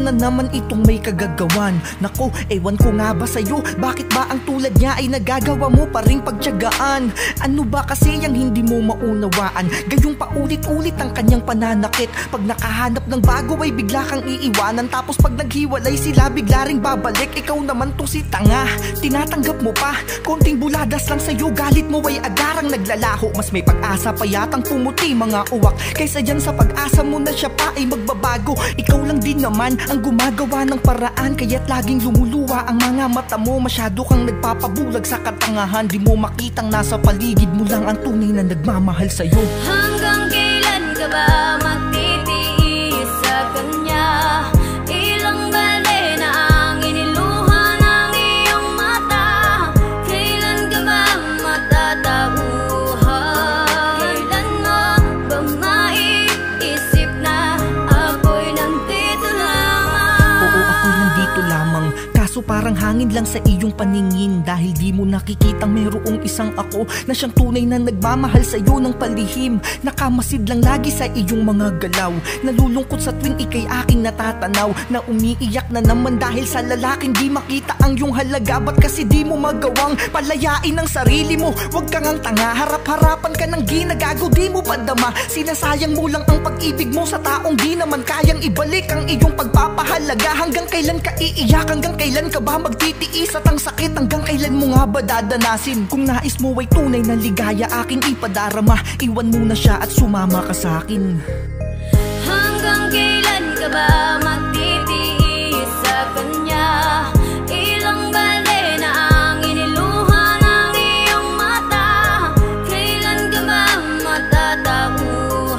na naman itong may kagagawan. Nako, ewan ko nga ba sa'yo, bakit ba ang tulad niya ay nagagawa mo pa ring pagtiyagaan? Ano ba kasi yung hindi mo maunawaan? Gayong paulit-ulit ang kanyang pananakit. Pag nakahanap ng bago ay bigla kang iiwanan, tapos pag naghiwalay sila bigla ring babalik. Ikaw naman tong si tanga, tinatanggap mo pa. Konting buladas lang sa'yo, galit mo ay agarang naglalaho. Mas may pag-asa pa yatang pumuti mga uwak, kaysa dyan sa pag-asa mo na siya pa ay magbabago. Ikaw lang din naman ang gumagawa ng paraan, kaya't laging lumuluwa ang mga mata mo. Masyado kang nagpapabulag sa katangahan, di mo makitang nasa paligid mo lang ang tunay na nagmamahal sa'yo. Hanggang kailan ka ba magtitiis sa kanya? Ilang bali na ang iniluha ng iyong mata. Kailan ka ba matatauhan? Kailan mo ba maiisip na ako'y nandito lamang? Oo, ako'y nandito lamang, kaso parang hangin lang sa iyong paningin. Dahil di mo nakikitang mayroong isang ako na siyang tunay na nagmamahal sa'yo ng palihim. Nakamasid lang lagi sa iyong mga galaw, nalulungkot sa tuwing ika'y aking natatanaw, na umiiyak na naman dahil sa lalaking di makita ang iyong halaga. Ba't kasi di mo magawang palayain ang sarili mo? Huwag kang ang tanga, harap-harapan ka ng ginagago, di mo padama. Sinasayang mo lang ang pag-ibig mo sa taong di naman kayang ibalik ang iyong pagpapahalaga. Hanggang kailan ka iiyak? Hanggang kailan ka ba magtitiis at ang sakit? Hanggang kailan mo nga ba dadanasin? Kung nais mo ay tunay na ligaya aking ipadarama, iwan mo na siya at sumama ka sa akin. Hanggang kailan ka ba magtitiis sa kanya? Ilang bali na ang iniluha ng iyong mata. Kailan ka ba matatauhan?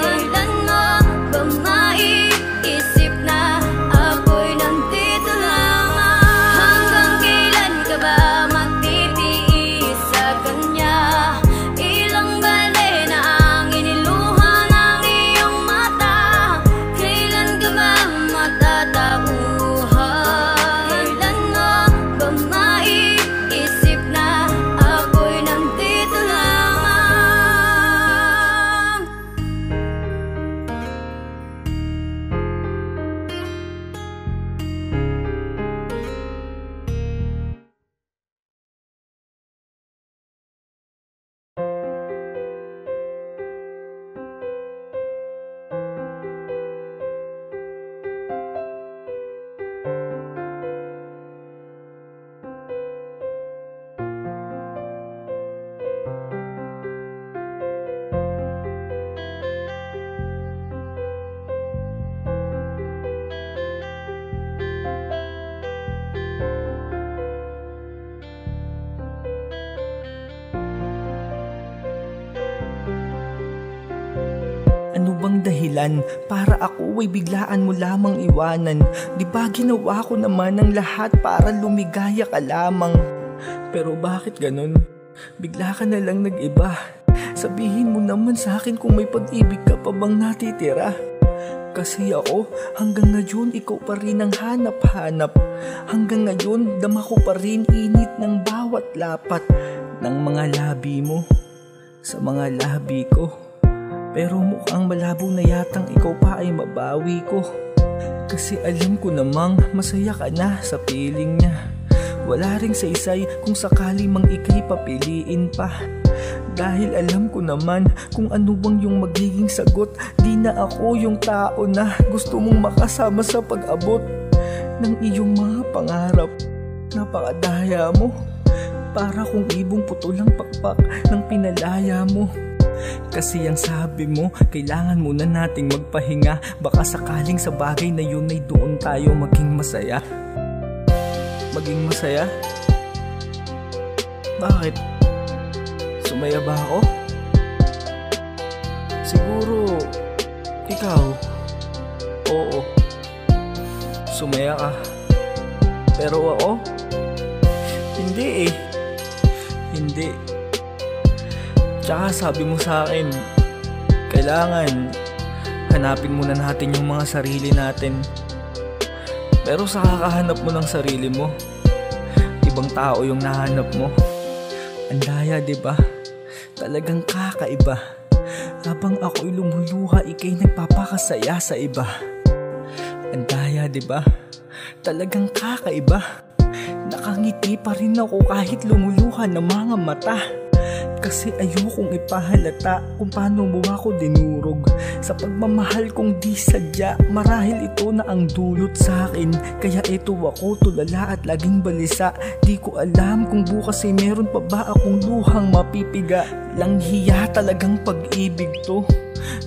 Kailan mo ba maiisip na ako'y nandito lamang? Hanggang kailan ka ba magtitiis sa kanya? Ilang bali na ang iniluha ng iyong mata. Kailan ka ba matatauhan? Kailan mo ba maiisip na ako'y nandito lamang? Ano bang dahilan para ako ay biglaan mo lamang iwanan? Di ba ginawa ko naman ang lahat para lumigaya ka lamang? Pero bakit ganun? Bigla ka na lang nag-iba. Sabihin mo naman sa akin kung may pag-ibig ka pa bang natitira. Kasi ako, hanggang ngayon ikaw pa rin ang hanap-hanap. Hanggang ngayon, dama ko pa rin init ng bawat lapat ng mga labi mo sa mga labi ko. Pero mukhang malabo na yatang ikaw pa ay mabawi ko. Kasi alam ko namang masaya ka na sa piling niya. Wala ring saysay kung sakali mang ika'y papiliin pa. Dahil alam ko naman kung ano bang yung magiging sagot. Di na ako yung tao na gusto mong makasama sa pag-abot ng iyong mga pangarap. Napakadaya mo, para kung ibong putol ang pakpak ng pinalaya mo. Kasi ang sabi mo, kailangan muna nating magpahinga. Baka sakaling sa bagay na yun ay doon tayo maging masaya. Maging masaya? Bakit? Sumaya ba ako? Siguro, ikaw. Oo, sumaya ka. Pero ako? Hindi eh. Hindi. Tsaka sabi mo sa akin, kailangan hanapin muna natin yung mga sarili natin. Pero sa kakahanap mo ng sarili mo, ibang tao yung nahanap mo. Ang daya, diba? Talagang kakaiba. Habang ako'y lumuluha, ika'y nagpapakasaya sa iba. Ang daya, diba? Talagang kakaiba. Nakangiti pa rin ako kahit lumuluhan ng mga mata. Kasi ayokong ipahalata kung paano mo ako dinurog. Sa pagmamahal kong di sadya, marahil ito na ang dulot sa akin. Kaya ito ako tulala at laging balisa. Di ko alam kung bukas ay meron pa ba akong luhang mapipiga. Langhiya talagang pag-ibig to.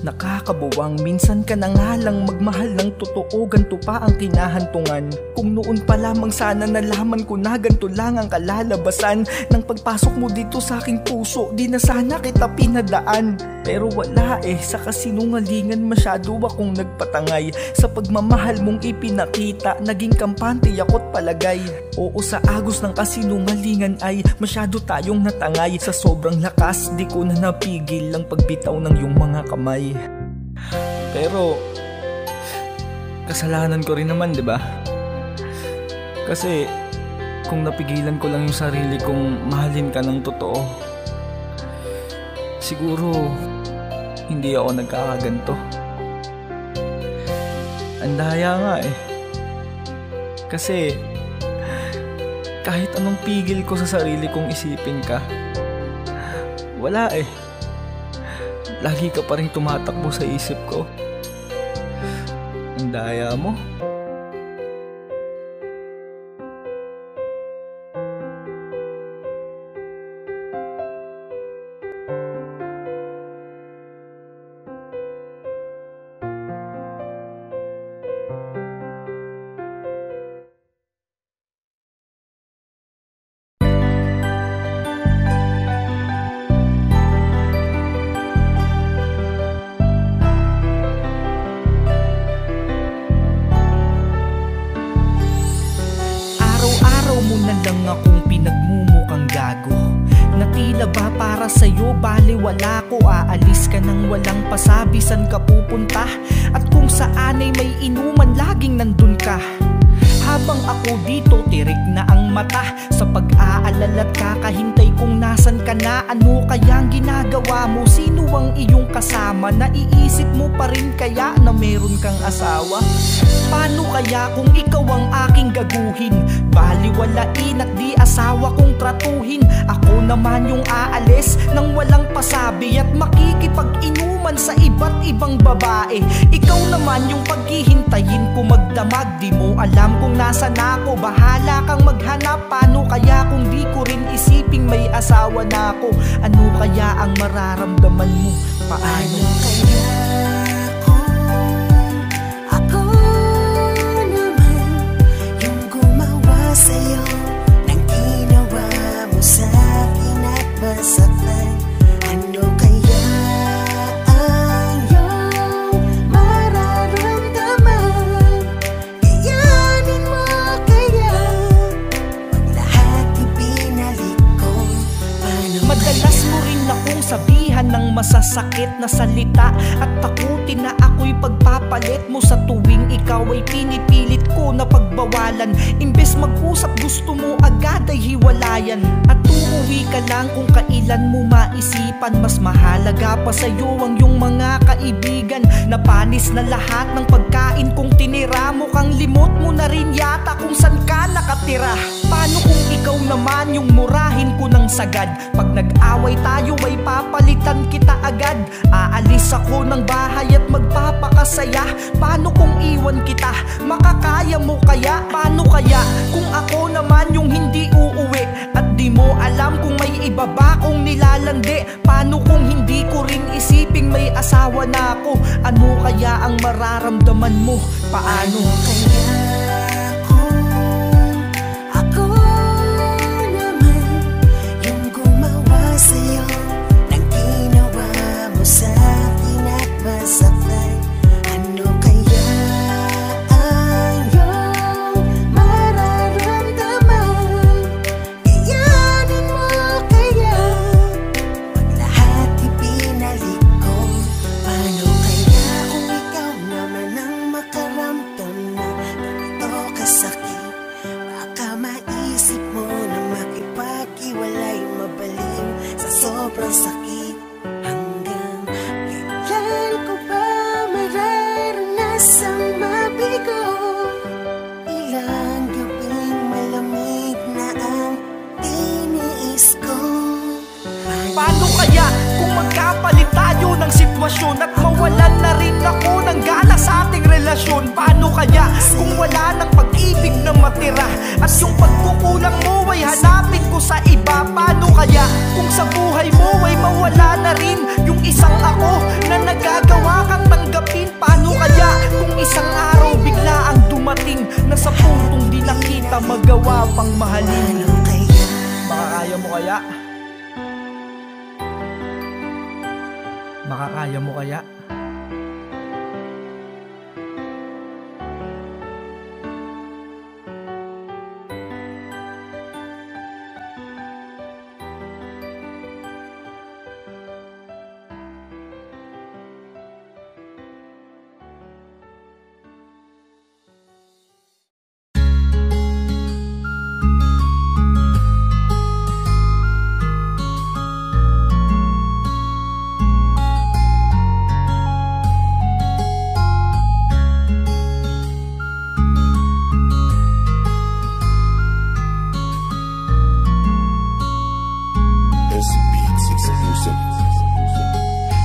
Nakakabuwang, minsan ka na nga lang magmahal ng totoo. Ganto pa ang kinahantungan. Kung noon pa lamang sana nalaman ko na ganto lang ang kalalabasan ng pagpasok mo dito sa aking puso. Di na sana kita pinadaan. Pero wala sa kasinungalingan masyado akong nagpatangay. Sa pagmamahal mong ipinakita, naging kampante ako't palagay. Oo, sa agos ng kasinungalingan ay masyado tayong natangay. Sa sobrang lakas, di ko na napigil ang pagbitaw ng iyong mga kamay. Pero kasalanan ko rin naman, diba? Kasi kung napigilan ko lang yung sarili kong mahalin ka ng totoo, siguro hindi ako nagkakaganto. Ang daya nga Kasi kahit anong pigil ko sa sarili kong isipin ka, wala Lagi ka pa rin tumatakbo sa isip ko. Ang daya mo. Lang akong pinagmumukhang gago na tila ba para sa'yo baliwala ko. Aalis ka nang walang pasabi saan ka pupunta, at kung saan ay may inuman laging nandun ka. Habang ako dito tirik na ang mata sa pag-aalala't kakahintay kung nasan ka na. Ano kayang ginagawa mo? Sino ang iyong kasama? Naiisip mo pa rin kaya na meron kang asawa? Paano kaya kung ikaw ang aking gaguhin? Baliwalain at di asawa kong tratuhin. Ako naman yung aalis nang walang pasabi at makikipag-inuman sa iba't ibang babae. Ikaw naman yung paghihintayin ko magdamag. Di mo alam kung nasan ako, bahala kang maghanap. Paano kaya kung di ko rin isiping may asawa na ako? Ano kaya ang mararamdaman mo? Paano kaya kung ako naman yung gumawa sa'yo ng ginawa mo sa'kin at masaktan? Ano kaya ang iyong mararamdaman? Kayanin mo kaya pag lahat ibinalik ko? Paano madalas mo rin akong sabihan ng masasakit na salita at takutin na ako'y pagpapalit mo sa tuwing ikaw ay pinipilit ko na pagbawalan. Imbes mag-usap gusto mo agad ay hiwalayan, at uuwi ka lang kung kailan mo maisipan. Mas mahalaga pa sa'yo ang iyong mga kaibigan. Napanis na lahat ng pagkain kong tinira mo, kang limot mo na rin yata kung saan ka nakatira. Paano kung ikaw naman yung murahin ko ng sagad? Pag nag-away tayo ay papalitan kita agad. Aalis ako ng bahay at magpapakasaya. Paano kung iwan kita? Makakaya mo kaya? Paano kaya kung ako naman yung hindi uuwi at di mo alam kung may iba ba kong nilalandi? Paano kung hindi ko rin isiping may asawa na ako? Ano kaya ang mararamdaman mo? Paano kaya kung ako naman yung gumawa sa'yo ng ginawa mo sa'kin at masaktan? Ano kaya ang iyong mararamdaman? Kayanin mo kaya pag lahat ibinalik ko? Paano kaya kung ikaw naman ang makaramdam na sitwasyon at mawalan na rin ako ng gana sa ating relasyon. Paano kaya kung wala ng pag-ibig na matira at yung pagkukulang mo ay hanapin ko sa iba? Paano kaya kung sa buhay mo ay mawala na rin yung isang ako na nagagawa kang tanggapin? Paano kaya kung isang araw bigla ang dumating na sa puntong di na kita magawa pang mahalin? Makakaya mo kaya? Makakaya mo kaya?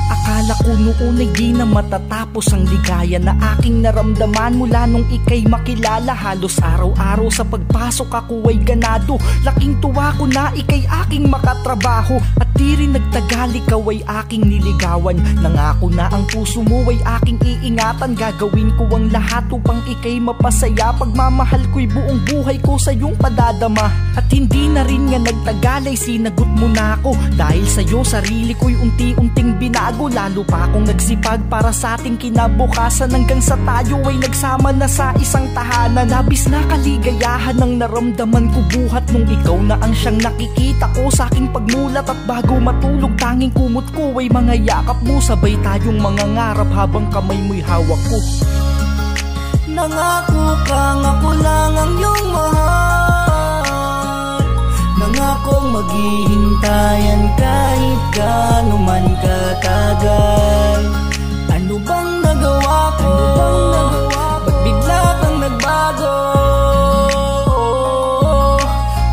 Akala ko noon ay di na matatapos ang ligaya na aking naramdaman mula nung ika'y makilala. Halos araw-araw sa pagpasok ako ay ganado. Laking tuwa ko na ika'y aking makatrabaho. At di rin nagtagal ikaw ay aking niligawan. Nangako na ang puso mo ay aking iingatan. Gagawin ko ang lahat upang ika'y mapasaya. Pagmamahal ko'y buong buhay ko sa iyong padadama. At hindi na rin nga nagtagal ay sinagot mo na ako. Dahil sa'yo sarili ko'y unti-unting binago. Lalo pa akong nagsipag para sa ating kinabukasan. Hanggang sa tayo ay nagsama na sa isang tahanan. Labis na kaligayahan ang naramdaman ko buhat nung ikaw na ang siyang nakikita ko sa aking pagmulat. At bago matulog tanging kumot ko ay mga yakap mo. Sabay tayong mangangarap habang kamay mo'y hawak ko. Nangako kang ako lang ang iyong mahal. Nangakong maghihintayan kahit gaano man katagal. Ano bang nagawa ko? Ba't bigla kang nagbago?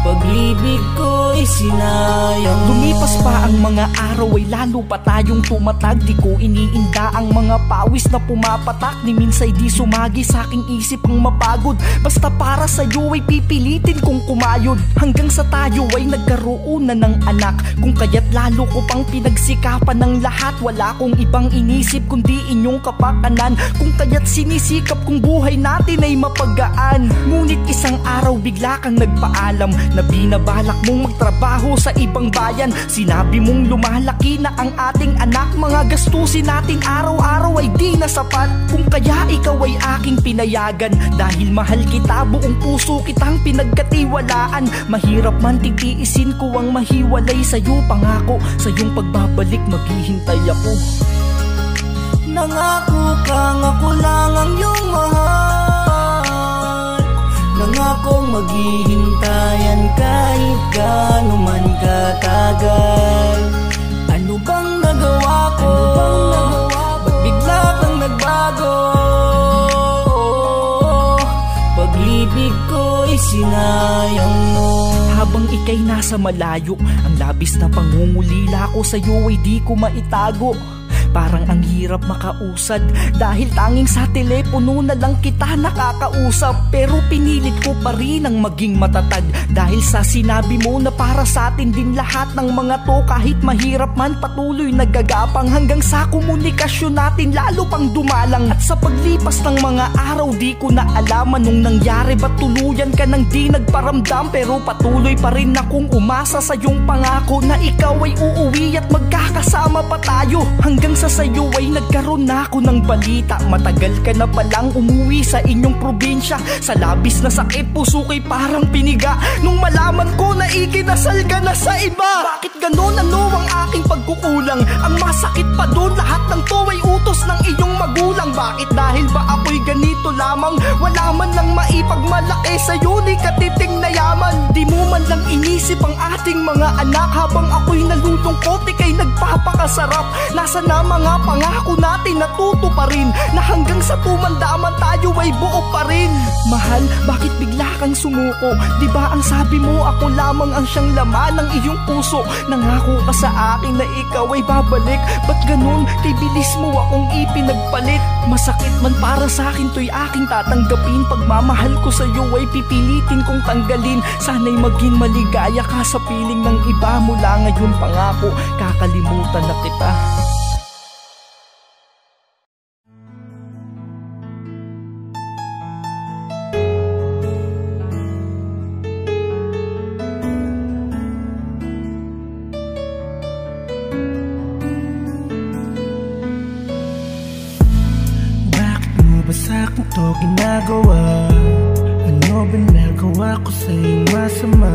Pag-ibig ko'y sinayang. Lumipas pa ang mga araw ay lalo pa tayong tumatag. Di ko iniinda ang mga pawis na pumapatak. Ni minsay di sumagi sa aking isip ang mapagod. Basta para sa'yo ay pipilitin kong kumayod. Hanggang sa tayo ay nagkaroon na ng anak. Kung kaya't lalo ko pang pinagsikapan ng lahat. Wala kong ibang inisip kundi inyong kapakanan. Kung kaya't sinisikap kong buhay natin ay mapagaan. Ngunit isang araw bigla kang nagpaalam na binabalak mong magtrabaho sa ibang bayan. Sinabi mong lumalaki na ang ating anak. Mga gastusin natin araw-araw ay di na sapat. Kung kaya ikaw ay aking pinayagan. Dahil mahal kita, buong puso kitang pinagkatiwalaan. Mahirap man titiisin ko ang mahiwalay sa'yo. Pangako, sa iyong pagbabalik maghihintay ako. Nangako kang ako lang ang iyong mahal. Nangakong maghihintayan kahit gaano man katagal. Ano bang nagawa ko? Ba't bigla kang nagbago? Pag-ibig ko'y sinayang mo. Habang ika'y nasa malayo, ang labis na pangungulila ko sa'yo ay di ko maitago. Parang ang hirap makausad dahil tanging sa telepono na lang kita nakakausap. Pero pinilit ko pa rin ang maging matatag dahil sa sinabi mo na para sa atin din lahat ng mga to. Kahit mahirap man patuloy nagagapang hanggang sa komunikasyon natin lalo pang dumalang. At sa paglipas ng mga araw di ko na alam anong nangyari. Ba't tuluyan ka nang di nagparamdam? Pero patuloy pa rin akong umasa sa iyong pangako na ikaw ay uuwi at magkakasama pa tayo. Hanggang sa sa'yo ay nagkaroon na ako ng balita. Matagal ka na palang umuwi sa inyong probinsya. Sa labis na sakit puso ko'y parang piniga nung malaman ko na ikinasal ka na sa iba. Bakit ganon? Ano ang aking pagkukulang? Ang masakit pa doon, lahat ng to ay utos ng iyong magulang. Bakit dahil ba ako'y ganito lamang? Wala man lang maipagmalaki sa'yo, di katiting na yaman. Di mo man lang inisip ang ating mga anak. Habang ako'y nalulungkot, ika'y nagpapakasarap. Nasa na mga pangako natin natuto pa rin, na hanggang sa tumanda man tayo ay buo pa rin. Mahal, bakit bigla kang sumuko? Di ba ang sabi mo ako lamang ang siyang laman ng iyong puso? Nangako ka sa akin na ikaw ay babalik. Ba't ganun? Kay bilis mo akong ipinagpalit. Masakit man para sa akin, to'y aking tatanggapin. Pagmamahal ko sa'yo ay pipilitin kong tanggalin. Sana'y maging maligaya ka sa piling ng iba. Mula ngayon pangako, kakalimutan na kita. Sa'kin to ginagawa? Ano ba nagawa ko sa'yo masama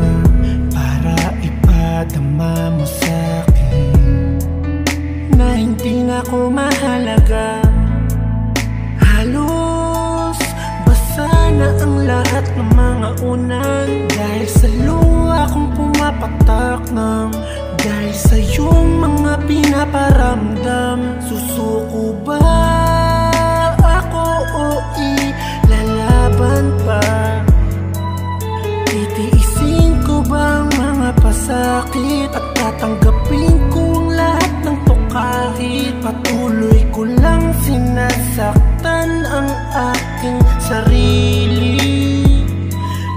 para ipadama mo sa'kin na hindi na ako mahalaga? Halos basa na ang lahat ng mga unan, dahil sa luha kong pumapatak ng dahil sa iyong mga pinaparamdam. Susuko ba o ilalaban pa? Titiisin ko ba ang mga pasakit at tatanggapin ko ang lahat ng to kahit patuloy ko lang sinasaktan ang aking sarili?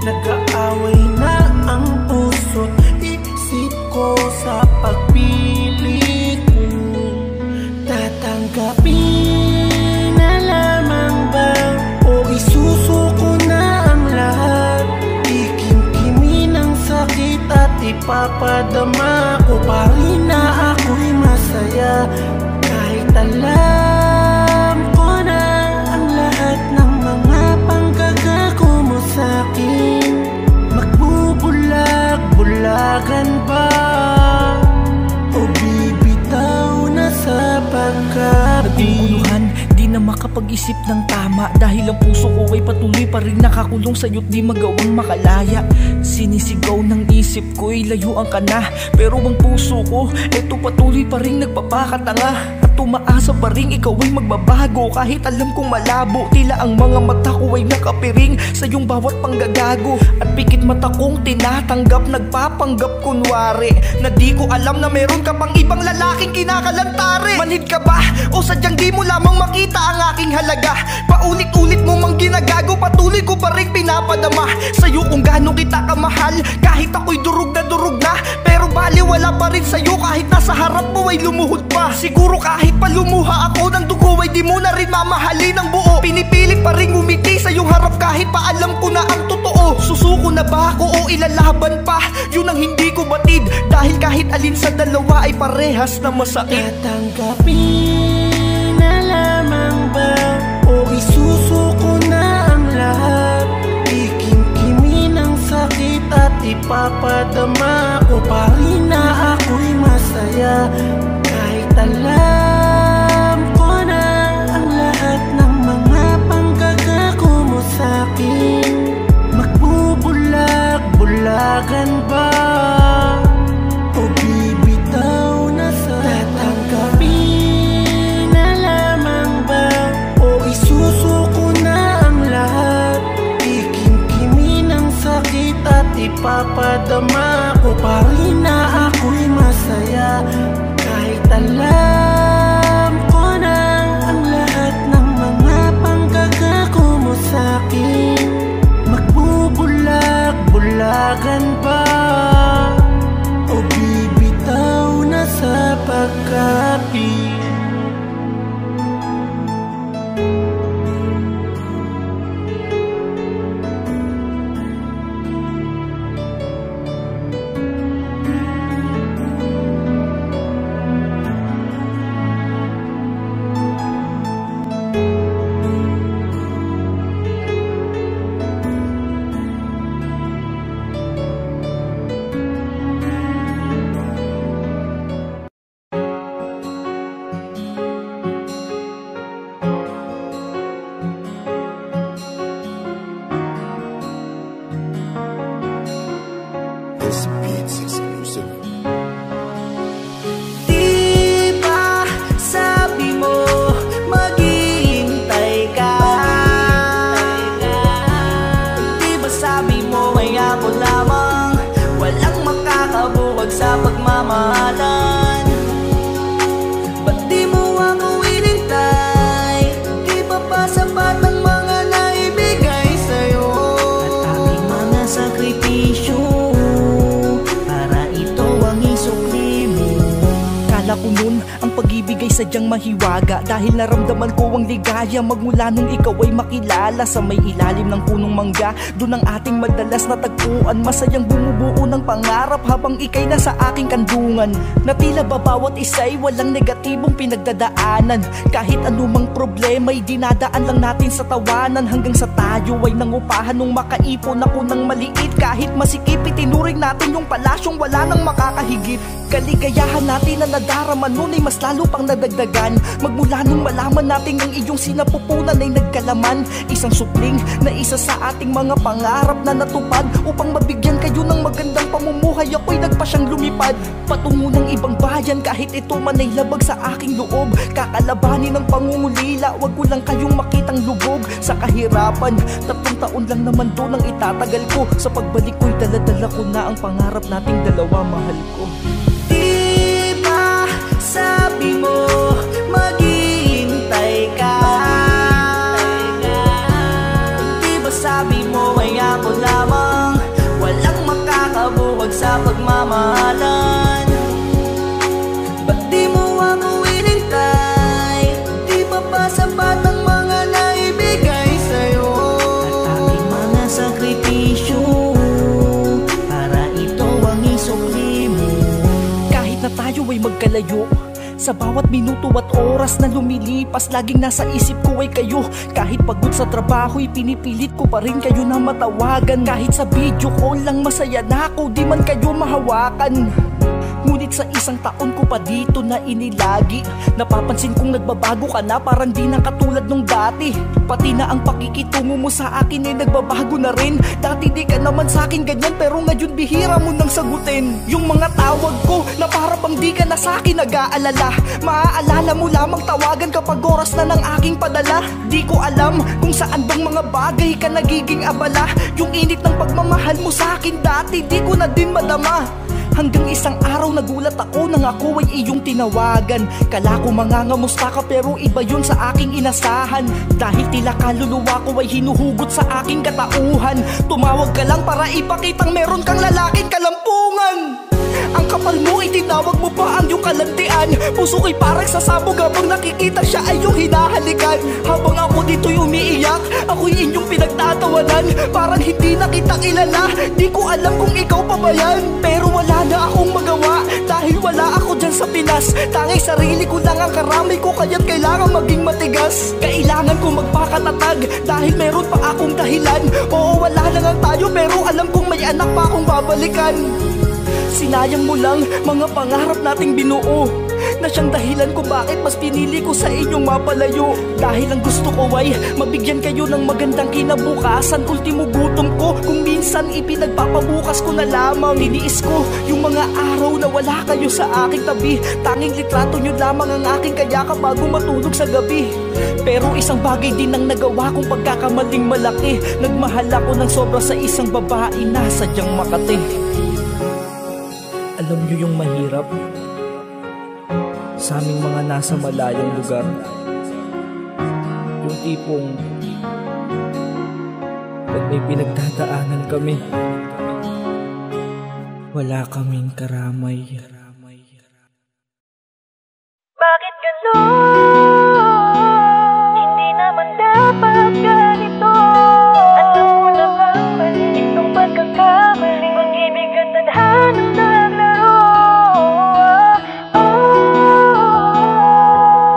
Nag-aaway na ang puso't isip ko sa pagpili ko. Tatanggapin o isusuko na ang lahat? Ikimkimin ang sakit at ipapadama ko pa rin na ako'y masaya, kahit alam ko na ang lahat ng mga panggagago mo sa'kin. Magbubulag-bulagan ba o bibitaw na sa pagkabi? Di na makapag-isip ng tama, dahil ang puso ko ay patuloy pa rin nakakulong sa'yo't di magawang makalaya. Sinisigaw ng isip ko'y layuan ka na, pero ang puso ko eto patuloy pa rin nagpapakatanga. At tumaasa pa rin ikaw ay magbabago, kahit alam kong malabo. Tila ang mga mata ko ay nakapiring sa iyong bawat panggagago. At pikit mata kong tinatanggap, nagpapanggap kunwari na di ko alam na meron ka pang ibang lalaking kinakalantari. Manhid ka ba o sadyang di mo lamang makita ang aking halaga? Paulit-ulit mo mang ginagago, patuloy ko pa rin pinapadama sa'yo kung gaano kita kamahal. Kahit ako'y durog na, pero baliwala pa rin sa'yo kahit nasa harap mo ay lumuhod pa. Siguro kahit pa lumuha ako ng dugo ay di mo na rin mamahalin ng buo. Pinipilit pa rin ngumiti sa iyong harap kahit pa alam ko na ang totoo. Susuko na ba ako o ilalaban pa? Yun ang hindi ko batid, dahil kahit alin sa dalawa ay parehas na masakit. Tatanggapin na lamang ba o isusuko na ang lahat? Ikimkimin ang sakit at ipapadama ko pa rin na ako'y masaya, kahit alam ko na ang lahat ng mga panggagago mo sa'kin. Magbubulag-bulagan ba o bibitaw na sa tatanggapin na lamang ba o isusuko na ang lahat? Ikimkimin ang sakit at ipapadama ko pa rin na ako'y masaya, kahit alam ko na ang lahat ng mga panggagago mo sa'kin. Magbubulag-bulagan ba o bibitaw na sa pagkapi? buwag sa pagmamahalan. Ba't di mo ako inintay? Di ba pa sapat ang mga naibigay sa'yo? At aming mga sakripisyo para ito ang isukli mo. Kala ko nun ang pag-ibig ay sadyang mahiwaga, dahil naramdaman ko ang ligaya magmula nung ikaw ay makilala. Sa may ilalim ng punong mangga, doon ang ating madalas natagpuan. Masayang bumubuo ng pangarap habang ikay nasa aking kandungan, na tila ba bawat isa'y walang negatibong pinagdadaanan. Kahit anumang problema ay dinadaan lang natin sa tawanan, hanggang sa tayo ay nangupahan nung makaipon ako ng maliit. Kahit masikip, itinuring natin yung palasyong wala nang makakahigit. Kaligayahan natin na nadarama nun ay mas lalo pang nadagdagan, magmula nung malaman natin ang iyong sinapupunan ay nagkalaman. Isang supling na isa sa ating mga pangarap na natupad. Upang mabigyan kayo ng magandang pamumuhay, ako'y nagpasyang lumipad patungo ng ibang bayan, kahit ito man ay labag sa aking loob. Kakalabanin ng pangungulila, wag ko lang kayong makitang lubog sa kahirapan. 3 taon lang naman doon ang itatagal ko. Sa pagbalik ko'y daladala ko na ang pangarap nating dalawa, mahal ko. Diba sabi mo maghihintay ka? Diba sabi mo ay ako lamang, walang makakabuwag sa pagmamahalan? Ba't di mo ako inintay? Di ba pa sapat ang mga naibigay sa'yo? At aming mga sakripisyo para ito ang isukli mo. Kahit na tayo ay magkalayo, sa bawat minuto at oras na lumilipas, laging nasa isip ko ay kayo. Kahit pagod sa trabaho'y pinipilit ko pa rin kayo na matawagan. Kahit sa video call lang masaya na ako, di man kayo mahawakan. Ngunit sa 1 taon ko pa dito na inilagi, napapansin kong nagbabago ka na, parang di na katulad nung dati. Pati na ang pakikitungo mo sa akin ay nagbabago na rin. Dati di ka naman sa akin ganyan, pero ngayon bihira mo nang sagutin yung mga tawag ko, na para bang di ka na sa akin nag-aalala. Maaalala mo lamang tawagan kapag oras na ng aking padala. Di ko alam kung saan bang mga bagay ka nagiging abala. Yung init ng pagmamahal mo sa akin dati, di ko na din madama. Hanggang isang araw nagulat ako nang ako ay iyong tinawagan. Kala ko mangangamusta ka, pero iba yun sa aking inasahan. Dahil tila kaluluwa ko ay hinuhugot sa aking katauhan. Tumawag ka lang para ipakitang meron kang lalaking kalampungan. Ang kapal mo, itinawag mo pa ang iyong kalantian. Puso ko'y parang sasabog habang nakikita siya ay iyong hinahalikan. Habang ako dito'y umiiyak, ako'y inyong pinagtatawanan. Parang hindi na kita kilala, di ko alam kung ikaw pa ba yan. Pero wala na akong magawa, dahil wala ako dyan sa Pinas. Tanging sarili ko lang ang karamay ko, kaya't kailangan maging matigas. Kailangan ko magpakatatag, dahil meron pa akong dahilan. Oo, wala na nga tayo, pero alam kong may anak pa akong babalikan. Sinayang mo lang mga pangarap nating binuo, na siyang dahilan ko bakit mas pinili ko sa inyong mapalayo. Dahil ang gusto ko ay mabigyan kayo ng magandang kinabukasan. Ultimo gutom ko, kung minsan ipinagpapabukas ko na lamang. Iniis ko yung mga araw na wala kayo sa aking tabi. Tanging litrato nyo lamang ang aking kayakap bago matulog sa gabi. Pero isang bagay din ang nagawa kong pagkakamaling malaki. Nagmahal ako ng sobra sa isang babae na sadyang Makati. Alam nyo yung mahirap sa aming mga nasa malayong lugar, yung tipong pag may pinagdadaanan kami, wala kaming karamay. Bakit ganon? Hindi naman dapat ganito. Alam ko namang mali itong pagkakamali. Pag-ibig at tadhanang naglaro.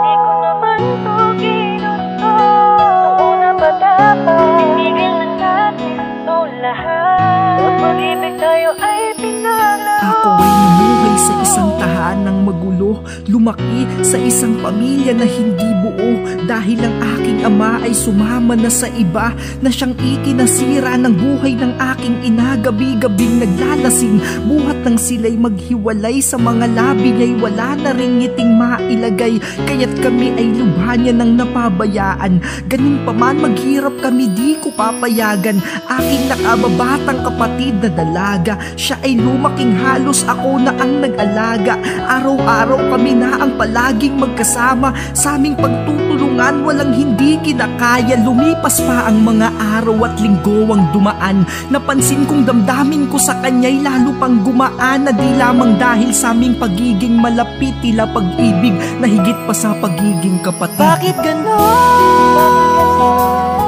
Di ko naman to ginusto. Noong una pa dapat tinigil na natin ito lahat. Pag-ibig tayo ay pinaglaro. Ako ay namuhay sa isang tahanang magulo. Lumaki sa isang pamilya na hindi buo, dahil ang aking ama ay sumama na sa iba, na siyang ikinasira ng buhay ng aking ina. Gabi-gabing naglalasing, buhat nang sila'y maghiwalay. Sa mga labi niya'y wala na ring ngiting mailagay, kaya't kami ay lubha niya nang napabayaan. Ganun pa man maghirap kami, di ko papayagan. Aking nakababatang kapatid na dalaga, siya ay lumaking halos ako na ang nag-alaga. Araw-araw kami na ang palaging magkasama, sa aming pagtutulungan walang hindi kinakaya. Lumipas pa ang mga araw at linggo ang dumaan, napansin kong damdamin ko sa kanya'y lalo pang gumaan, na di lamang dahil sa aming pagiging malapit, tila pag-ibig na higit pa sa pagiging kapatid. Bakit ganon?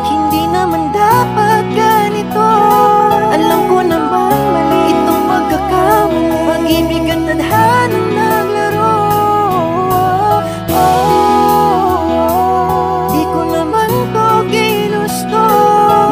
Hindi naman dapat ganito. Alam ko naman mali itong pagkakamali, pag-ibig at tadhanang naglaro. Di ko naman to ginusto.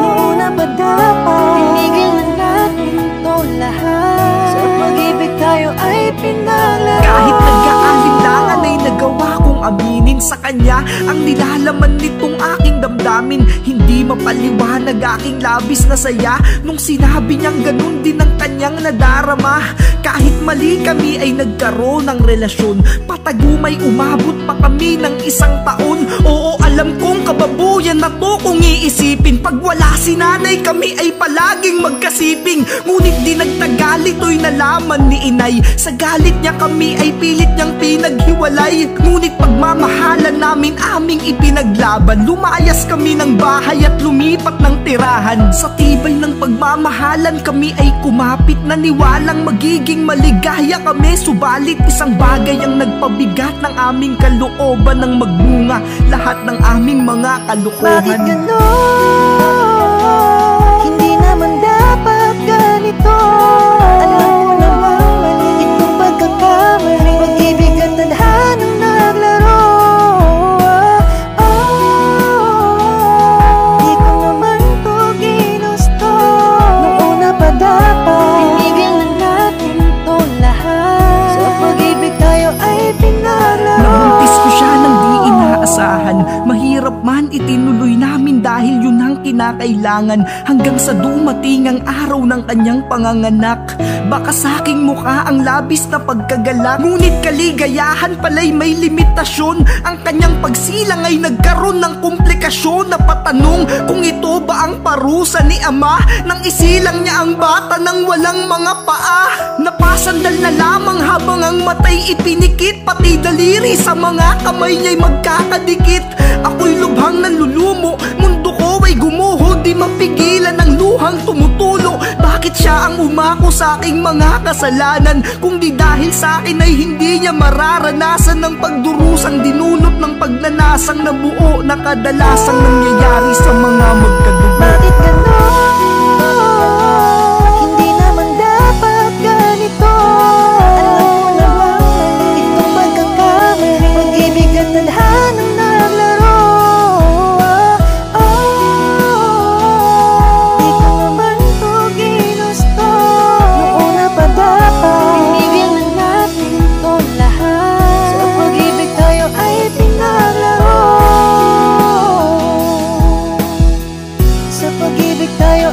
Noon na ba dapat tinigil na natin to lahat? Sa pag-ibig tayo ay pinaglaro. Kahit nagkaalinlangan ay nagawa kong aminin sa kanya ang nilalaman nitong aking damdamin. Hindi mapaliwanag aking labis na saya nung sinabi niyang ganun din ang kanyang nadarama. Kahit mali kami ay nagkaroon ng relasyon, patagumay umabot pa kami ng isang taon. Oo, alam kong kababuyan na to kung iisipin, pag wala si nanay kami ay palaging magkasiping. Ngunit di nagtagal ito'y nalaman ni inay, sa galit niya kami ay pilit niyang pinaghiwalay. Ngunit pagmamahalan namin aming ipinaglaban, lumayas kami ng bahay at lumipat ng tirahan. Sa tibay ng pagmamahalan kami ay kumapit, naniwalang magiging maligaya kami. Subalit isang bagay ang nagpabigat ng aming kalooban, ng magbunga lahat ng aming mga kalokohan. Bakit ganon? Hindi naman dapat ganito. Alam ko naman mali itong pagkakamali, pag-ibig at tadhanang naglaro. Di ko naman to ginusto. Noong una pa dapat tinigil na natin to lahat. Sa pag-ibig tayo ay pinaglaro. Nabuntis ko siya nang di inaasahan, mahirap man itinuloy namin dahil yun ang kinakailangan, hanggang sa dumating ang araw ng kanyang panganganak. Baka sa aking mukha ang labis na pagkagalak, ngunit kaligayahan pala'y may limitasyon. Ang kanyang pagsilang ay nagkaroon ng komplikasyon, na patanong kung ito ba ang parusa ni ama, nang isilang niya ang bata nang walang mga paa. Napasandal na lamang habang ang matay ipinikit, pati daliri sa mga kamay niya'y magkakadikit. Ako'y lubhang nalulumo, mundo ko ay gumuho, di mapigilan ang luhang tumutulo. Bakit siya ang umako sa aking mga kasalanan, kung di dahil sa akin ay hindi niya mararanasan ng pagdurusang dinulot ng pagnanasang nabuo na kadalasang nangyayari sa mga magkadugo. Bakit ganon? Hindi naman dapat ganito. Alam ko naman mali itong pagkakamali, pag-ibig at tadhanang naglaro. Di ko naman to ginusto. Noong una pa dapat tinigil na natin to lahat. Sa pag-ibig tayo ay pinaglaro. Sa pag-ibig tayo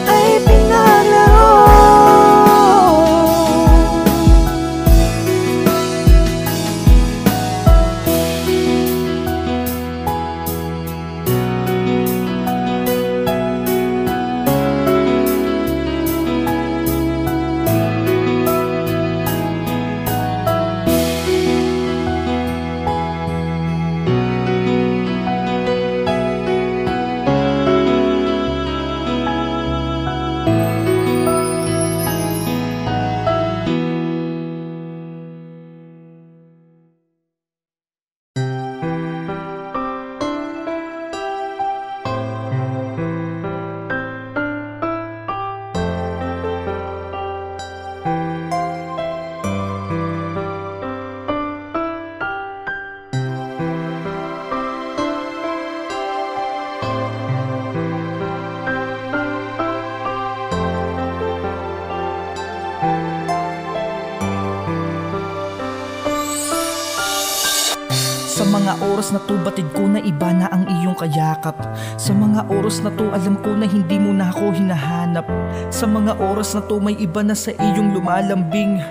mga oras na to batid ko na iba na ang iyong kayakap. Sa mga oras na to alam ko na hindi mo na ako hinahanap. Sa mga oras na to may iba na sa iyong lumalambing.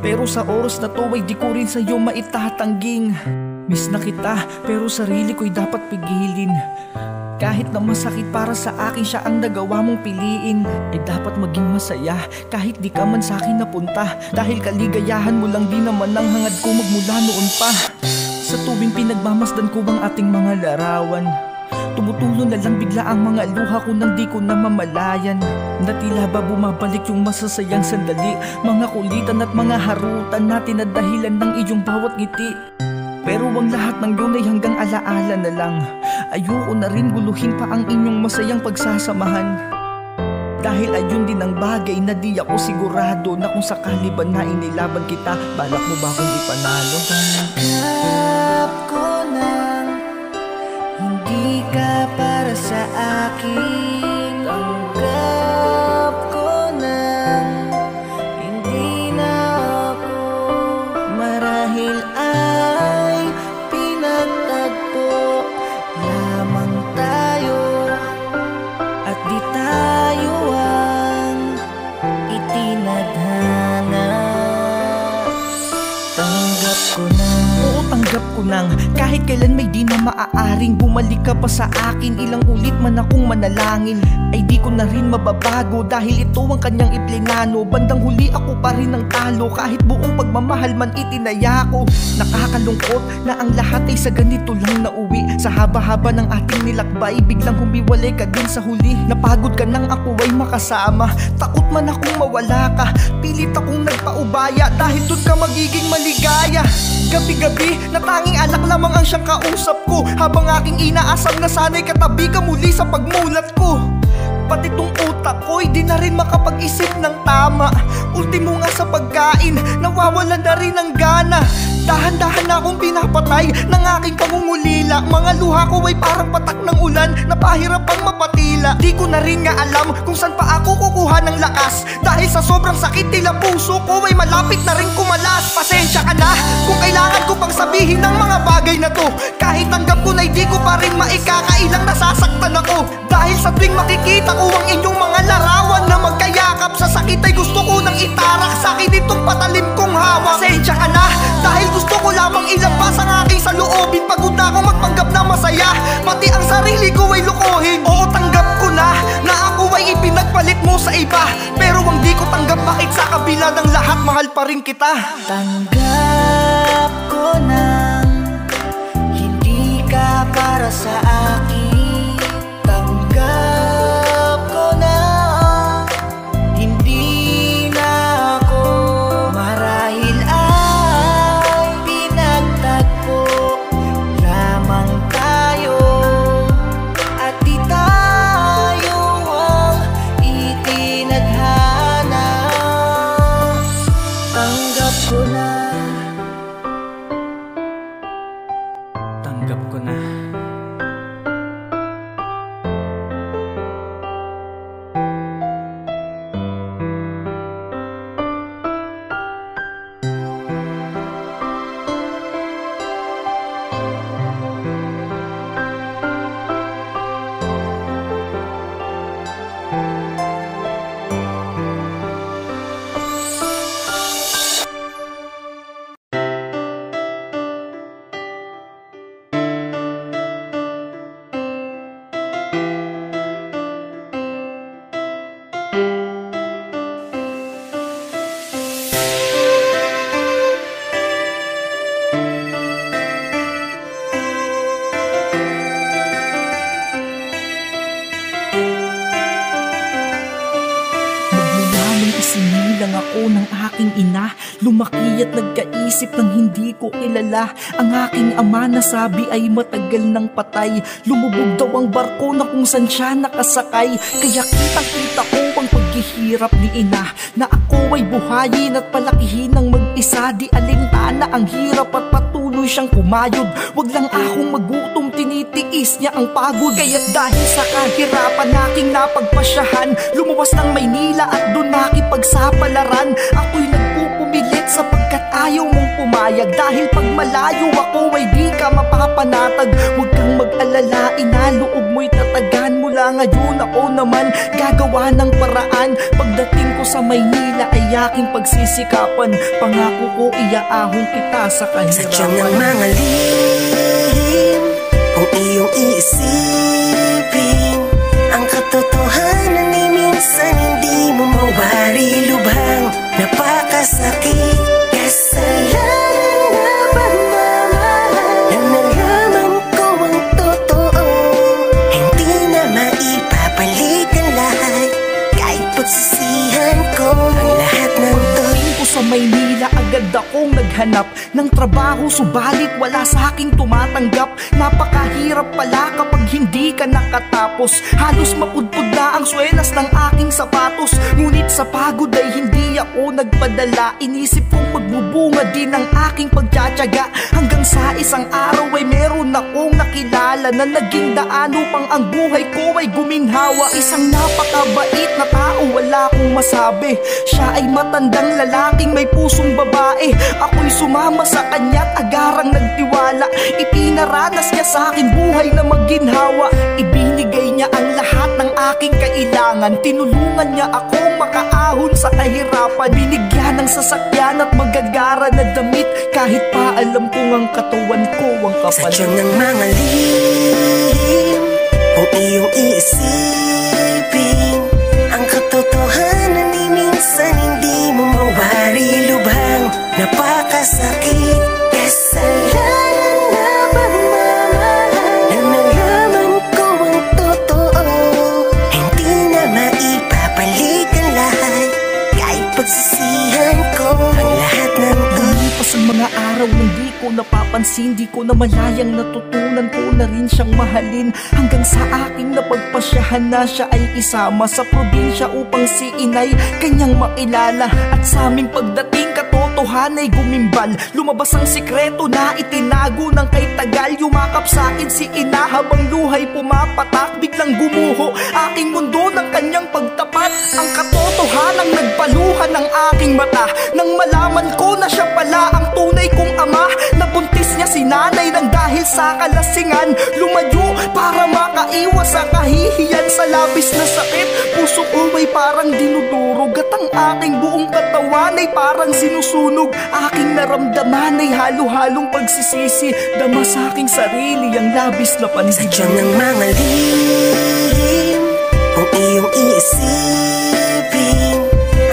Pero sa oras na to ay di ko rin sa'yo maitatangging. Miss na kita pero sarili ko'y dapat pigilin. Kahit na masakit para sa akin siya ang nagawa mong piliin, ay dapat maging masaya kahit di ka man sa akin napunta. Dahil kaligayahan mo lang din naman ang hangad ko magmula noon pa. Sa tuwing pinagmamasdan ko ang ating mga larawan, tumutulo na lang bigla ang mga luha ko nang di ko na mamalayan. Na tila ba bumabalik yung masasayang sandali, mga kulitan at mga harutan natin na dahilan ng iyong bawat ngiti. Pero ang lahat ng yun ay hanggang alaala na lang. Ayoko na rin guluhin pa ang inyong masayang pagsasamahan. Dahil ayun din ang bagay na di ako sigurado na kung sakali ba na inilaban kita, balak mo ba kung ipanalo? Tanggap ko nang hindi ka para sa akin. Tanggap ko nang hindi na ako marahil ay pinagtagpo lamang tayo at di tayo ang itinadhana. Tanggap ko na. Oo, tanggap ko nang kahit kailan may di na maaaring bumalik ka pa sa akin. Ilang ulit man akong manalangin ay di ko na rin mababago, dahil ito ang kanyang iplinano. Bandang huli ako pa rin ang talo, kahit buong pagmamahal man itinaya ko. Nakakalungkot na ang lahat ay sa ganito lang nauwi. Sa haba-haba ng ating nilakbay, biglang humiwalay ka din sa huli. Napagod ka nang ako ay makasama, takot man akong mawala ka. Pilit akong nagpaubaya dahil doon ka magiging maligaya. Gabi-gabi na tanging alak lamang ang siyang kausap ko, habang aking inaasam na sana'y katabi ka muli sa pagmulat ko. Pati tong utak ko'y di na rin makapag-isip ng tama. Ultimo nga sa pagkain, nawawalan na rin ng gana. Dahan-dahan na akong pinapatay ng aking pangungulila. Mga luha ko ay parang patak ng ulan na pahirapang mapatila. Di ko na rin nga alam kung saan pa ako kukuha ng lakas, dahil sa sobrang sakit tila puso ko ay malapit na rin kumalas. Pasensya ka na kung kailangan ko pang sabihin ng mga bagay na to. Kahit tanggap ko na'y di ko pa rin maikakailang nasasaktan ako. Dahil sa tuwing makikita ko ang inyong mga larawan na magkayakap, sa sakit ay gusto ko nang itarak sa akin itong patalim kong hawak. Pasensya ka na dahil gusto ko lamang ilabas ang aking saloobin. Pagod na akong magpanggap na masaya, pati ang sarili ko ay lukuhin. Oo, tanggap ko na ako ay ipinagpalit mo sa iba, pero ang di ko tanggap bakit sa kabila ng lahat mahal pa rin kita. Tanggap ko nang hindi ka para sa akin. Tanggap ko na hindi na ako marahil ay pinagtagpo lamang tayo at di tayo ang itinadhana. Tanggap ko na. Tanggap ko na. Isinilang ako ng aking ina, lumaki at nagkaisip ng hindi ko kilala. Ang aking ama nasabi ay matagal nang patay, lumubog daw ang barko na kung saan siya nakasakay. Kaya kitang-kita ko ang paghihirap ni ina, na ako ay buhayin at palakihin ng mag-isa. Di alintana ang hirap at patuloy siyang kumayod. Wag lang akong magutom, tinitiis niya ang pagod. Kaya't dahil sa kahirapan aking napagpasyahan, lumuwas ng Maynila at doon nakipagsapalaran. Ako'y nagpupumilit sapagkat ayaw mong pumayag. pumayag. Dahil pag malayo ako ay di ka mapapanatag. Huwag kang mag-alala, inaloob mo'y tatagan. Mula ngayon ako naman gagawa ng paraan. Pagdating ko sa Maynila ay aking pagsisikapan. Pangako ko iaahon kita sa kahirapan. Sadyang ng mga lihim kung iyong iisipin, ang katotohanan ay minsan hindi mo mawari lubhang. Napakasakit, kasalanan na pagmamahal na nalaman ko ang totoo. Hindi na maipapalik ang lahat, kahit pagsisihan ko ang lahat ng to. Sa Maynila agad akong naghanap ng trabaho, subalit wala sa aking tumatanggap. Napakahirap pala kapag hindi ka nakatapos. Halos mapudpud na ang swelas ng aking sapatos. Ngunit sa pagod ay hindi ako nagpadala. Inisip kong magbubunga din ang aking pagtsatsaga. Hanggang sa isang araw ay meron akong nakilala na naging daan upang ang buhay ko ay guminhawa. Isang napakabait na tao, wala akong masabi. Siya ay matandang lalaking may pusong babae. Ako'y sumama sa kanya't agarang nagtiwala. Ipinaranas niya sa akin buhay na maginhawa. Ibinigay niya ang lahat ng aking kailangan. Tinulungan niya akong makaahon sa kahirapan. Binigyan ng sasakyan at magagara na damit. Kahit pa alam kong ang katawan ko ang kapal. Sadyang ng mga lihim kung iyong iisipin, ang katotohanan ay minsan hindi mo mawari lubhang. Napakasakit, kasalanan na pagmamahal na nalaman ko ang totoo. Hindi na maipapalik ang lahat, kahit pagsisihan ko ang lahat ng to. Lumipas ang mga araw, hindi ko napapansin, di ko na malayang natutunan ko na rin siyang mahalin. Hanggang sa aking napagpasyahan na siya ay isama sa probinsya upang si inay kanyang makilala. At sa aming pagdating katotohanan ay gumimbal. Lumabas ang sikreto na itinago ng kay tagal. Yumakap sa akin si ina habang luhay pumapatak. Biglang gumuho aking mundo ng kanyang pagtapat. Ang katotohanang nagpaluha ng aking mata nang malaman ko na siya pala ang tunay kong ama. Nabuntis niya si nanay nang dahil sa kalasingan. Lumayo para makaiwas sa kahihiyan. Sa labis na sakit, puso ko ay parang dinudurog. At ang aking buong katawan ay parang sinusunog. Aking naramdaman ay halo-halong pagsisisi. Dama sa aking sarili ang labis na pandinig. Sadyang ng mga lihim kung iyong iisipin,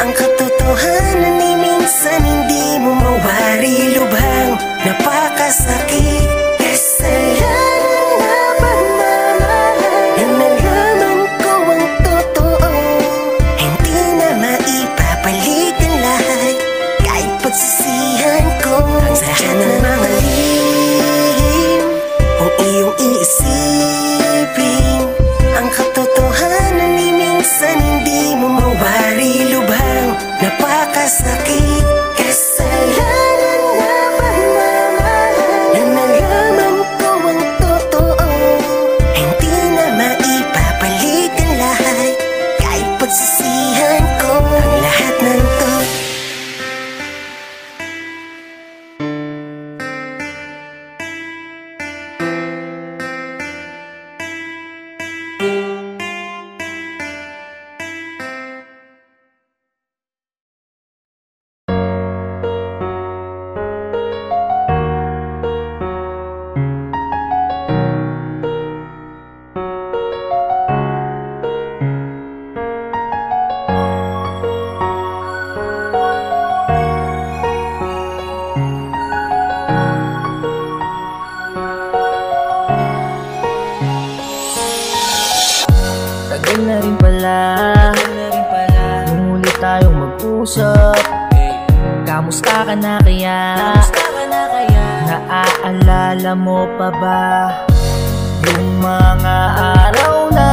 ang katotohanan ay minsan hindi mo mawari lubhang. Napakasakit, kasalanan na pagmamahal na nalaman ko ang totoo. Hindi na maipapalik ang lahat, kahit pagsisihan ko ang lahat ng mga lihim kung iyong iisipin, ang katotohanan ay minsan hindi mo mawari lubhang. Napakasakit, kasalanan na pagmamahal na nalaman ko ang totoo. Hindi na maipapalik ang lahat, kahit pagsisihan ko ang lahat ng to. Tagal na rin pala nung ulit tayong mag-usap. Kamusta ka na kaya? Naaalala mo pa ba yung mga araw na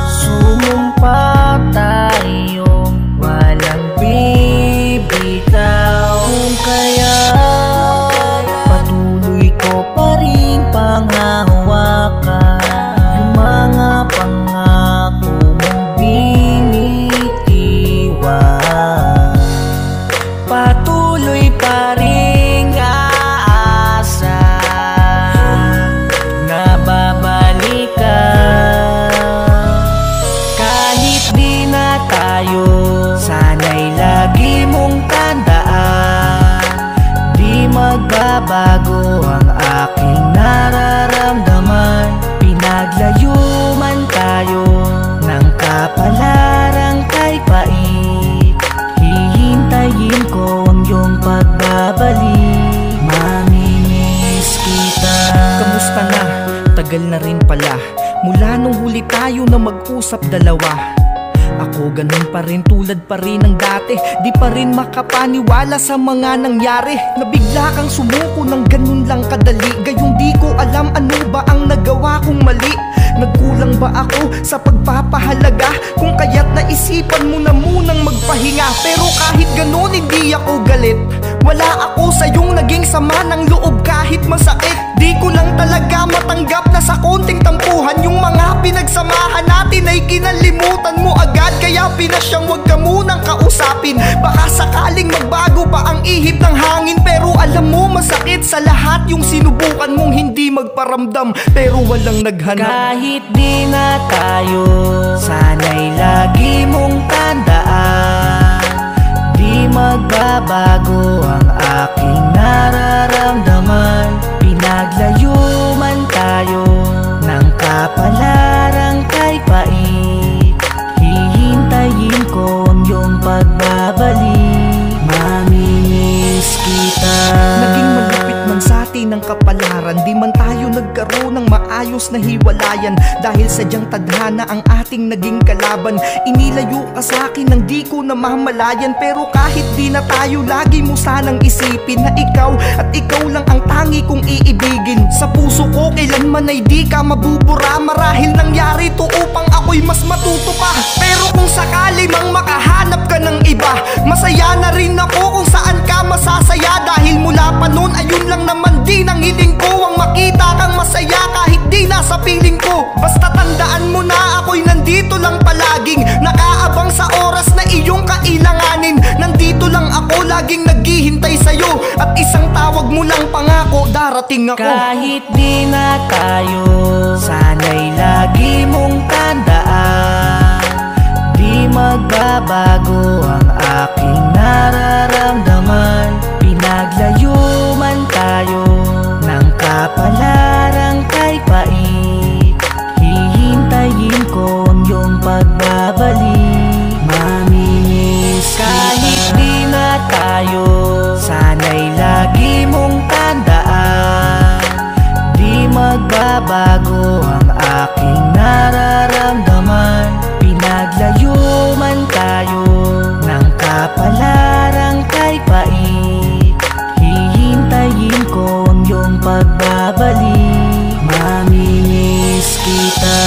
sumumpa tayong walang bibitaw? Kung kaya patuloy ko pa rin panghahawakan yung mga pangako mong binitiwan. Patuloy para tayo, sana'y lagi mong tandaan, di magbabago ang aking nararamdaman. Pinaglayo man tayo ng kapalarang kay pait, hihintayin ko ang iyong pagbabalik. Mamimiss kita. Kamusta na? Tagal na rin pala mula nung huli tayo na mag-usap dalawa. Ako ganun pa rin, tulad pa rin ng dati. Di pa rin makapaniwala sa mga nangyari. Nabigla kang sumuko ng ganun lang kadali. Gayong di ko alam ano ba ang nagawa kong mali. Nagkulang ba ako sa pagpapahalaga? Kung kaya't naisipan mo na munang magpahinga. Pero kahit ganun hindi ako galit. Wala ako sa iyong naging sama ng loob kahit masakit. Di ko lang talaga matanggap na sa konting tampuhan yung mga pinagsamahan natin ay kinalimutan mo agad. Kaya pinasyang wag ka munang kausapin. Baka sakaling magbago pa ang ihip ng hangin. Pero alam mo masakit sa lahat yung sinubukan mong hindi magparamdam pero walang naghanap. Kahit di na tayo, sana'y lagi mong tandaan, di magbabago ang aking nararamdaman. Pinaglayo man tayo ng kapalarang kay pait, hihintayin ko ang iyong pagbabalik. Mamimiss kita. Naging malapit man sa atin ang kapalaran, di man tayo nagkaroon ng maayos na hiwalayan. Dahil sadyang tadhana ang ating naging kalaban. Inilayo ka sa akin nang di ko namamalayan. Pero kahit di na tayo, lagi mo sanang isipin na ikaw at ikaw lang ang tangi kong iibigin. Sa puso ko kailanman ay di ka mabubura. Marahil nangyari to upang ako'y mas matuto pa. Pero kung sakali mang makahanap ka ng iba, masaya na rin ako kung saan ka masasaya. Dahil mula pa noon ayun lang naman din ang hiling ko, ang makita kang masaya kahit di nasa piling ko. Basta tandaan mo na ako'y nandito lang palaging nakaabang sa oras na iyong kailanganin. Nandito lang ako laging naghihintay sa'yo, at isang tawag mo lang pangako darating ako. Kahit di na tayo, sana'y lagi mong tandaan, di magbabago ang aking nararamdaman. Pinaglayo man tayo ng kapalarang kay pait, hihintayin ko ang iyong pagbabalik. Mamimiss kita. Kahit di na tayo, sana'y lagi mong tandaan, di magbabago ang aking nararamdaman. Pinaglayo man tayo ng kapalarang kay pait, hihintayin ko ang iyong pagbabalik. Mamimiss kita.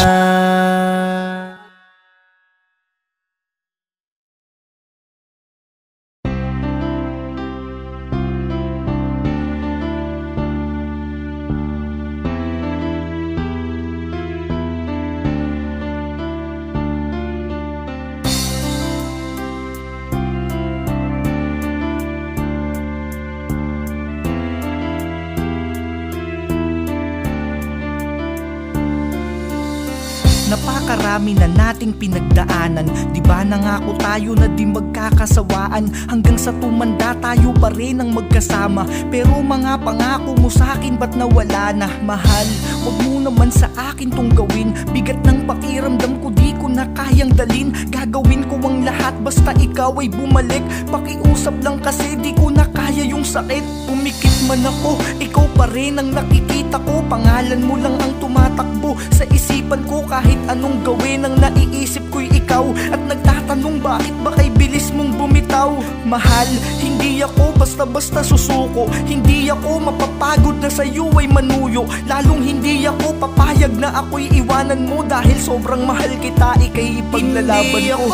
Napakarami na nating pinagdaanan. Di ba nangako tayo na di magkakasawaan? Hanggang sa tumanda tayo pa rin ang magkasama. Pero mga pangako mo sa akin ba't nawala na? Mahal, wag mo naman sa akin tong gawin. Bigat ng pakiramdam ko, di ko na kayang dalin. Gagawin ko ang lahat basta ikaw ay bumalik. Pakiusap lang kasi di ko na kaya yung sakit. Pumikit man ako, ikaw pa rin ang nakikita ko. Pangalan mo lang ang tumatakbo sa isipan ko. Kahit anong gawin ang naiisip ko'y ikaw. At nagtatanong bakit ba kay bilis mong bumitaw. Mahal, hindi ako basta-basta susuko. Hindi ako mapapagod na sa'yo ay manuyo. Lalong hindi ako papayag na ako'y iwanan mo. Dahil sobrang mahal kita, ika'y ipaglalaban ko. Hindi ako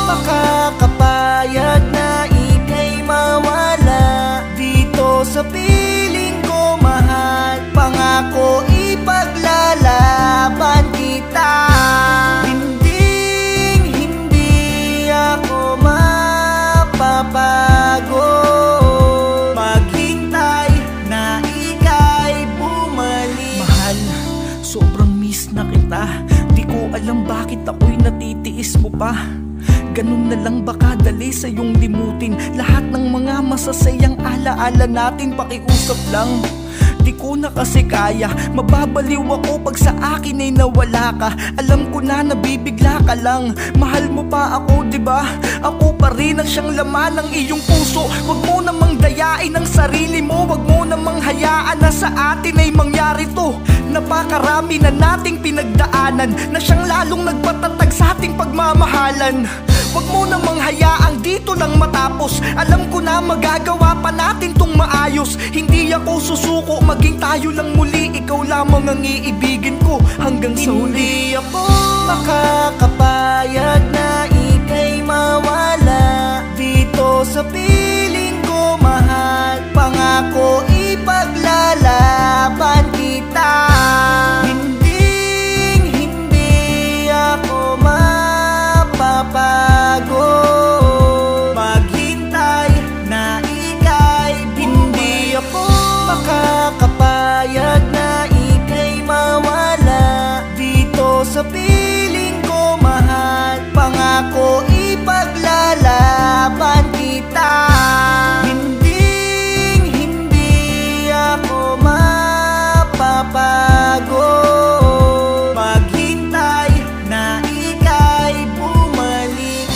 makakapayag na ika'y mawala dito sa piling ko, mahal. Pangako ipaglalaban kita. Hindi ako mapapagod maghintay na ika'y bumalik. Mahal, sobrang miss na kita. Di ko alam bakit ako'y natitiis mo pa. Ganun na lang baka dali sa iyong limutin lahat ng mga masasayang alaala natin. Pakiusap lang, di ko na kasi kaya. Mababaliw ako pag sa akin ay nawala ka. Alam ko na nabibigla ka lang. Mahal mo pa ako, diba? Ako pa rin ang siyang laman ng iyong puso. Wag mo namang dayain ang sarili mo. Wag mo namang hayaan na sa atin ay mangyari to. Napakarami na nating pinagdaanan na siyang lalong nagpatatag sa ating pagmamahalan. Wag mo namang hayaang dito lang matapos. Alam ko na magagawa pa natin tong maayos. Hindi ako susuko, maging tayo lang muli. Ikaw lamang ang iibigin ko hanggang sa huli. Hindi ako makakapayag na ika'y mawala dito sa piling ko, mahal. Pangako ipaglalaban kita. Hindi ako mapapagod maghintay na ika'y hindi ako makakapayag na ika'y mawala dito sa piling ko, mahal. Pangako ipaglalaban kita. Hindi ako mapapagod maghintay na ika'y bumalik.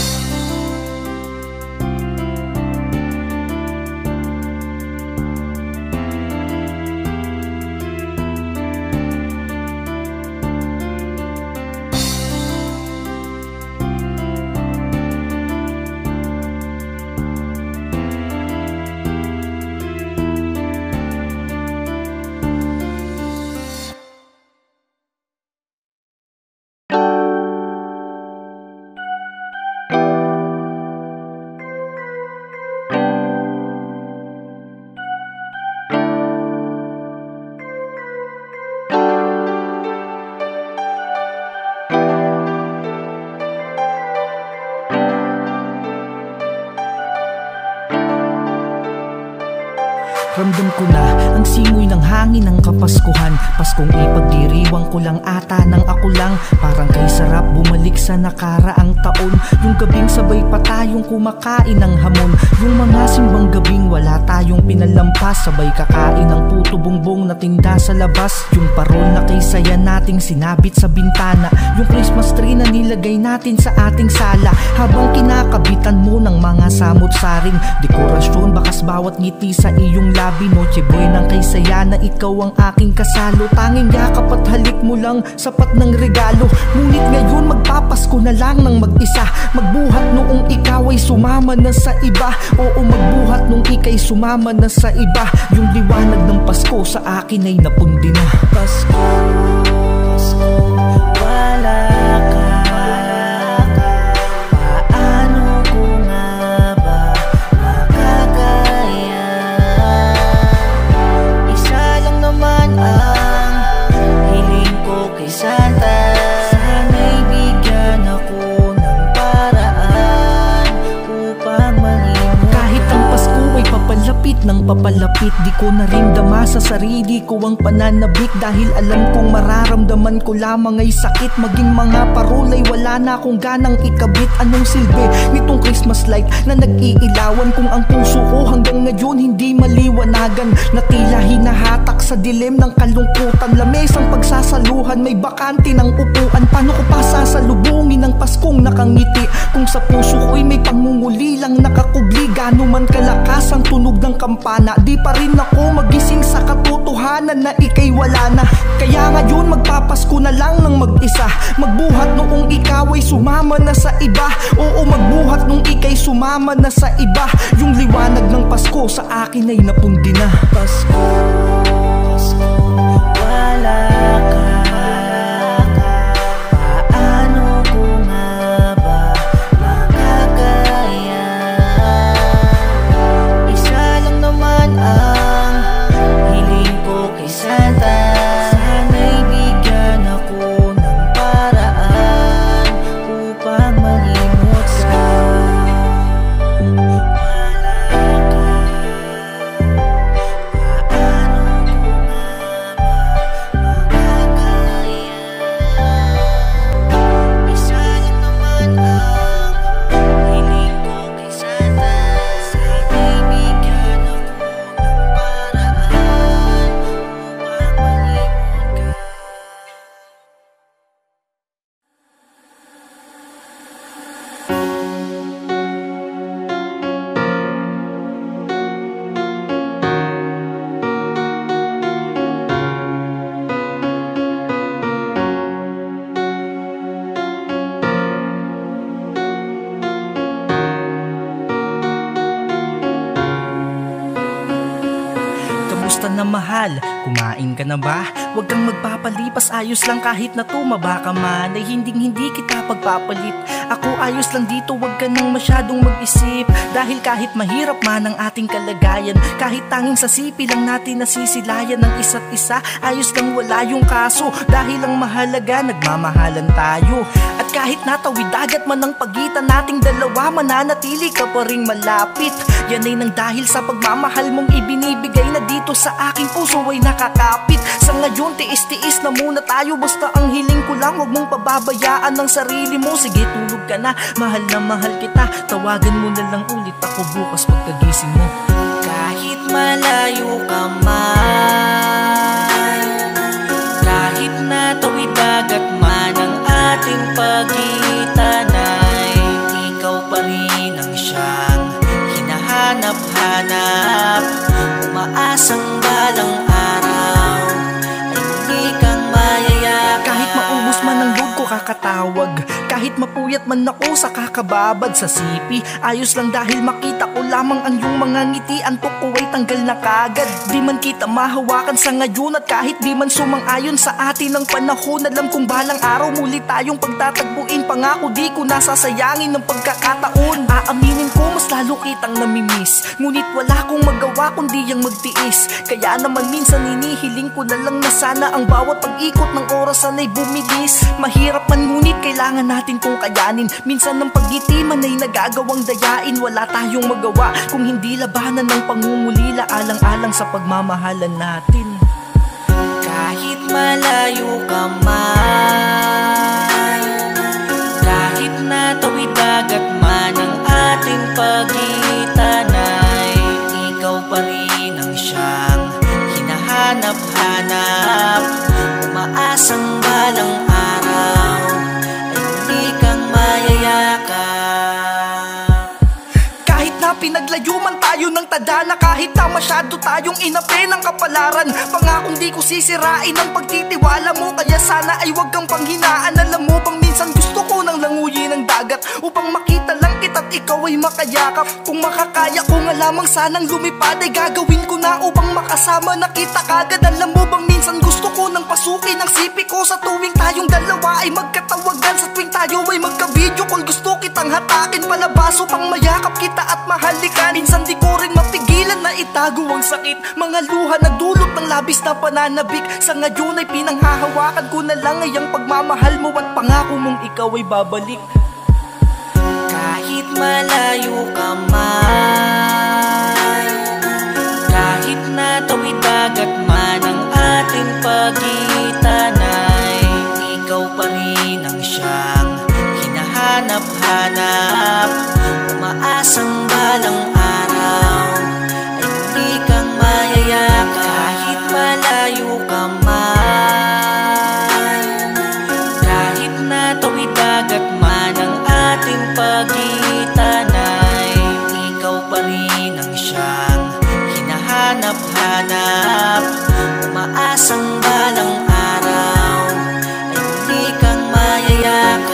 Ramdam ko na ang simoy ng hangin ng Kapaskuhan. Paskong ipagdiriwang ko lang ata ng ako lang. Parang kay sarap bumalik sa nakaraang taon. Yung gabing sabay pa tayong kumakain ng hamon. Yung mga simbang gabing wala tayong pinalampas. Sabay kakain ng puto bongbong na tinda sa labas. Yung parol na kay saya nating sinabit sa bintana. Yung Christmas tree na nilagay natin sa ating sala. Habang kinakabitan mo ng mga samot-saring dekorasyon, bakas bawat ngiti sa iyong labi. Noche buenang kay saya na ikaw ang aking kasalo. Tanging yakap at halik mo lang sapat ng regalo. Ngunit ngayon magpapasko na lang ng mag-isa. Magbuhat noong ikaw ay sumama na sa iba. Oo, magbuhat nung ika'y sumama na sa iba. Yung liwanag ng Pasko sa akin ay napundi na. Pasko, wala ka. Paano ko nga ba makakaya? Isa lang naman ang hiling ko kay Santa. Sana'y bigyan ako ng paraan upang malimot. Kahit ang Pasko ay papalapit ng papalapit, di ko na rin dama sa sarili ko ang pananabik. Dahil alam kong mararamdaman ko lamang ay sakit. Maging mga parol ay wala na akong ganang ikabit. Anong silbi nitong Christmas light na nag-iilawan kung ang puso ko hanggang ngayon hindi maliwanagan? Na tila hinahatak sa dilim ng kalungkutan. Lamesang pagsasaluhan, may bakante ng upuan. Paano ko pa sasalubungin ang Paskong nakangiti kung sa puso ko'y may pangunguli lang nakakubli? Gano man kalakas ang tunog ng kampana, di pa rin ako magising sa katotohanan na ika'y wala na. Kaya ngayon magpapasko na lang ng mag-isa. Magbuhat noong ikaw ay sumama na sa iba. Oo, magbuhat nung ika'y sumama na sa iba. Yung liwanag ng Pasko sa akin ay napundi na. Pasko, wala ka. Paano ko nga ba makakaya? Isa lang naman ang hiling ko kay Santa. Sana'y bigyan ako ng paraan upang malimot ka. Wala ka. Paano ko nga ba makakaya? Kamusta na mahal? Kumain ka na ba? Huwag kang magpapalipas, ayos lang kahit na tumaba ka man. Ay hindi kita pagpapalit. Ako ayos lang dito, huwag ka nang masyadong mag-isip. Dahil kahit mahirap man ang ating kalagayan, kahit tanging sa sipi lang natin nasisilayan ng isa't isa, ayos lang wala yung kaso. Dahil ang mahalaga, nagmamahalan tayo. At kahit natawid dagat man ang pagitan nating dalawa, mananatili ka pa ring malapit. Yan ay nang dahil sa pagmamahal mong ibinibigay na dito sa aking puso ay nakakapit. Sa ngayon tiis-tiis na muna tayo, basta ang hiling ko lang, huwag mong pababayaan ang sarili mo. Sige tulog ka na mahal kita, tawagan mo na lang ulit ako bukas pagkagising mo. Kahit malayo ka man, kahit natawid dagat man ang ating pagitan, ay ikaw pa rin ang siyang hinahanap-hanap. Umaasang balang araw ay hindi kang mayayakap. Kahit maubos man ang loob ko kakatawag, kahit mapuyat man ako sa kakababad sa sipi, ayos lang dahil makita ko lamang ang iyong mga ngiti. Antok ko ay tanggal na kagad. Di man kita mahawakan sa ngayon, at kahit di man sumang-ayon sa atin ang panahon, alam kong balang araw muli tayong pagtatagpuin. Pangako di ko nasasayangin ng pagkakataon. Aaminin ko mas lalo kitang namimiss, ngunit wala kong magawa kundi ang magtiis. Kaya naman minsan hinihiling ko na lang na sana ang bawat pag-ikot ng orasan ay bumilis. Mahirap man ngunit kailangan natin kung kayanin. Minsan ng pagitiman ay nagagawang dayain. Wala tayong magawa kung hindi labanan ng pangungulila, alang-alang sa pagmamahalan natin. Kahit malayo ka man, kahit natawid dagat man ang ating pagitan, ay ikaw pa rin ang siyang hinahanap-hanap. Umaasang balang araw ay hindi kang mayayakap. Kahit na pinaglayo man tayo ng tadhana, kahit na masyado tayong inapi ng kapalaran, pangakong di ko sisirain ang pagtitiwala mo. Kaya sana ay wag kang panghinaan. Alam mo bang minsan gusto ko nang languyin ng dagat upang makita lang kita't ikaw ay makayakap. Kung makakaya ko nga lamang sanang lumipad, ay gagawin ko na upang makasama na kita kagad. Alam mo bang minsan gusto ko nang pasukin ang sipi ko sa tuwing tayong dalawa ay magkatawagan. Sa tuwing tayo ay magka-video call, gusto kitang hatakin palabas upang mayakap kita at mahalikan. Minsan di ko rin mapigilan na itago ang sakit, mga luha na dulot ng labis na pananabik. Sa ngayon ay pinanghahawakan ko na lang ay ang pagmamahal mo, at pangako mong ikaw ay babalik. Kahit malayo ka man, kahit natawid dagat man ang ating pagitan, ay ikaw pa rin ang siyang hinahanap-hanap. Umaasang balang araw ay hindi kang mayayakap. Kahit malayo ka man, kahit natawid dagat man ang ating pagitan, ay ikaw pa rin ang siyang hinahanap-hanap. Umaasang balang araw ay hindi kang mayayakap.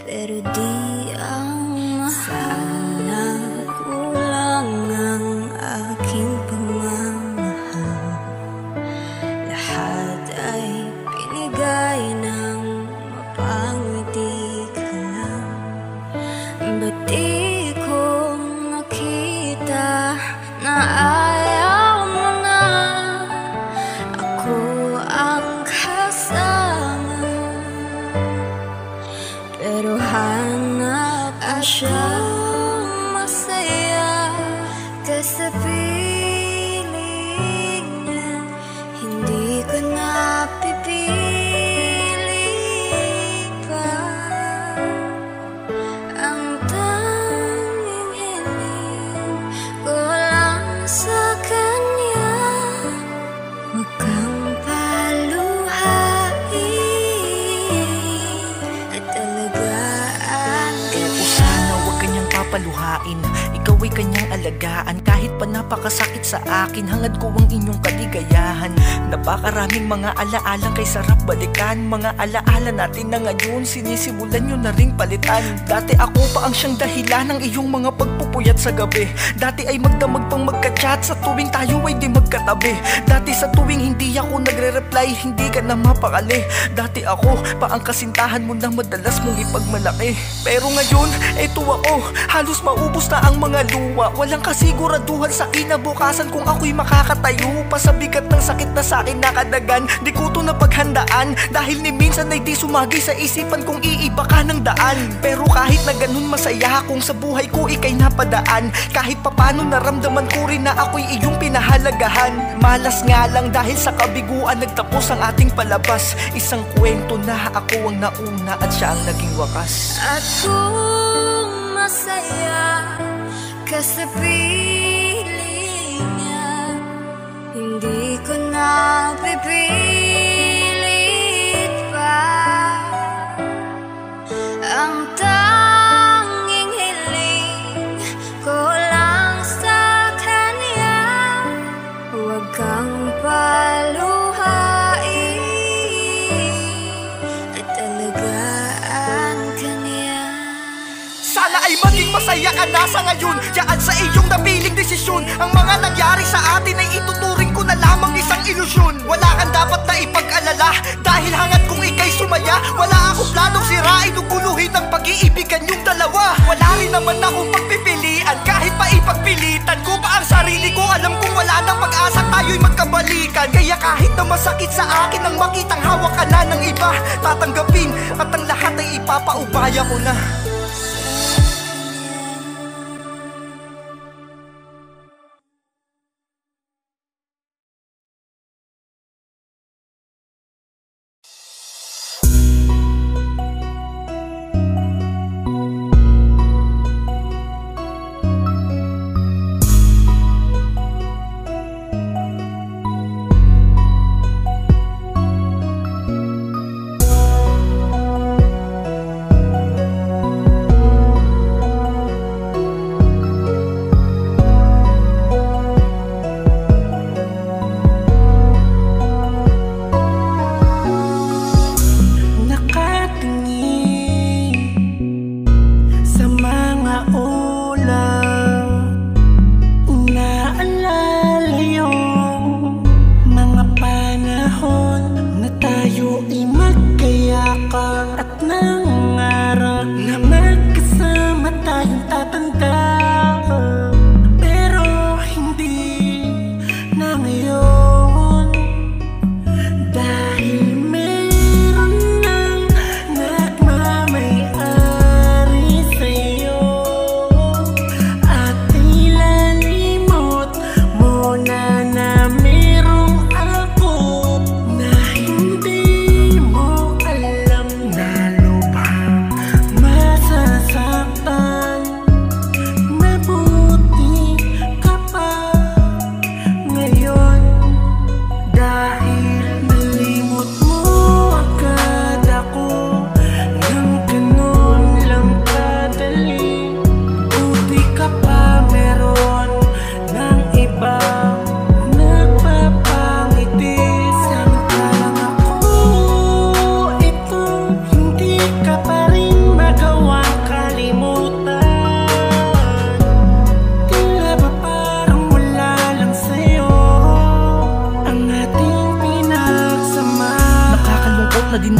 Pero di ang mahal. siyang masaya sa piling niya. Hindi ko napipili pa. Ang tanging hiling ko lang sa kanya, huwag kang paluhain at alagaan ka niya. Sana huwag kanyang papaluhain, ikaw ay kanyang alagaan. Kahit pa napakasakit sa akin, hangad ko ang inyong kaligayahan. Napakaraming mga alaalang kay sarap balikan. Mga alaala natin na ngayon, sinisimulan nyo na ring palitan. Dati ako pa ang siyang dahilan ng iyong mga pagpupuyat sa gabi. Dati ay magdamag pang magka-chat sa tuwing tayo ay di magkatabi. Dati sa tuwing hindi ako nagre-reply, hindi ka na mapakali. Dati ako pa ang kasintahan mo na madalas mong ipagmalaki. Pero ngayon, eto ako, halos maubos na ang mga luwa. Walang kasiguraduhan sa kinabukasan kung ako'y makakatayo pa sa bigat ng sakit na sa'kin nakadagan. Di ko to napaghandaan, dahil ni minsan ay di sumagi sa isipan kung iiba ka ng daan. Pero kahit na ganun masaya kung sa buhay ko ikay napadaan. Kahit papano naramdaman ko rin na ako'y iyong pinahalagahan. Malas nga lang dahil sa kabiguan nagtapos ang ating palabas. Isang kwento na ako ang nauna at siya ang naging wakas. At kung masaya ka sa piling niya, hindi ko na pipilit pa. Ang tanging hiling ko lang sa kanya, huwag kang paluhain at alagaan ka niya. Sana ay maging masaya ka na sa ngayon, diyan sa iyong napiling desisyon. Ang mga nangyari sa atin ay ituturing ko na lamang isang ilusyon. Wala kang dapat na ipag-alala, dahil hangad kung ikay sumaya. Wala akong planong sirain o guluhin ang pag-iibigan yung dalawa. Wala rin naman akong pagpipilian, kahit pa ipagpilitan ko pa ang sarili ko. Alam kong wala nang pag-asa tayo'y magkabalikan. Kaya kahit na masakit sa akin ang makitang hawak ka na ng iba, tatanggapin at ang lahat ay ipapaubaya ko na.